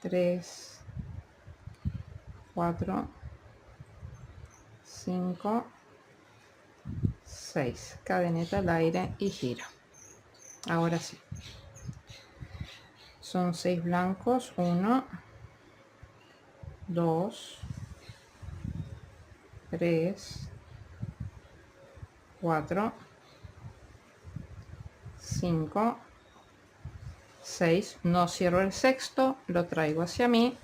3, 4, 5, 6. Cadeneta al aire y giro. Ahora sí. Son 6 blancos. 1, 2, 3, 4, 5, 6, no cierro el sexto, lo traigo hacia mí,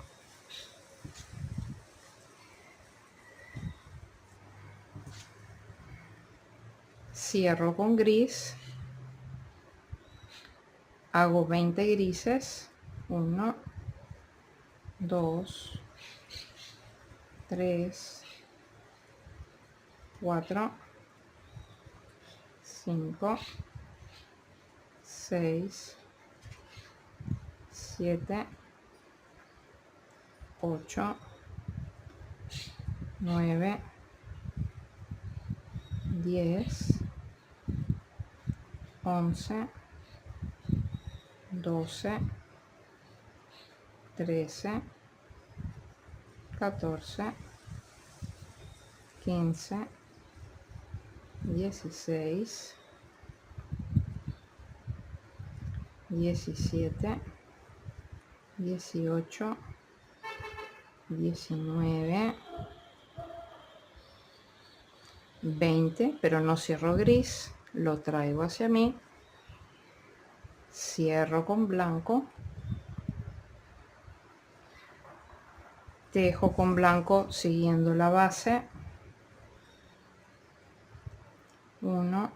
cierro con gris, hago 20 grises, 1, 2, 3, 4, 5, 6, 7, 8, 9, 10, 11, 12, 13, 14, 15, 16, 17, 18, 19, 20, pero no cierro gris, lo traigo hacia mí, cierro con blanco, tejo con blanco siguiendo la base, 1,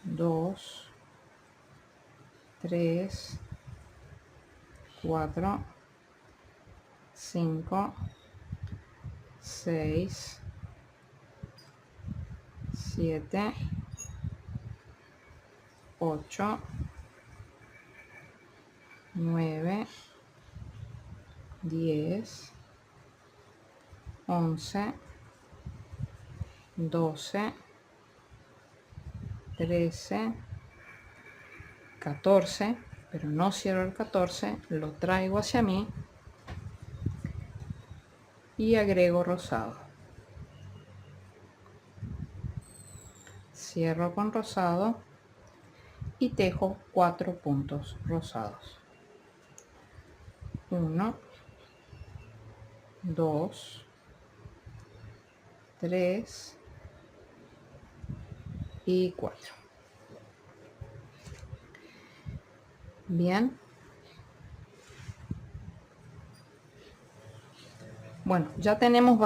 2, 3, 4, 5, 6, 7, 8, 9, 10, 11, 12, 13, 14, pero no cierro el 14, lo traigo hacia mí y agrego rosado. Cierro con rosado y tejo 4 puntos rosados. 1, 2, 3 y 4. Bien. Bueno, ya tenemos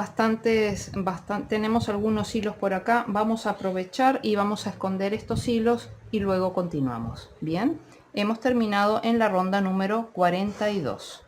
tenemos algunos hilos por acá. Vamos a aprovechar y vamos a esconder estos hilos y luego continuamos. Bien, hemos terminado en la ronda número 42.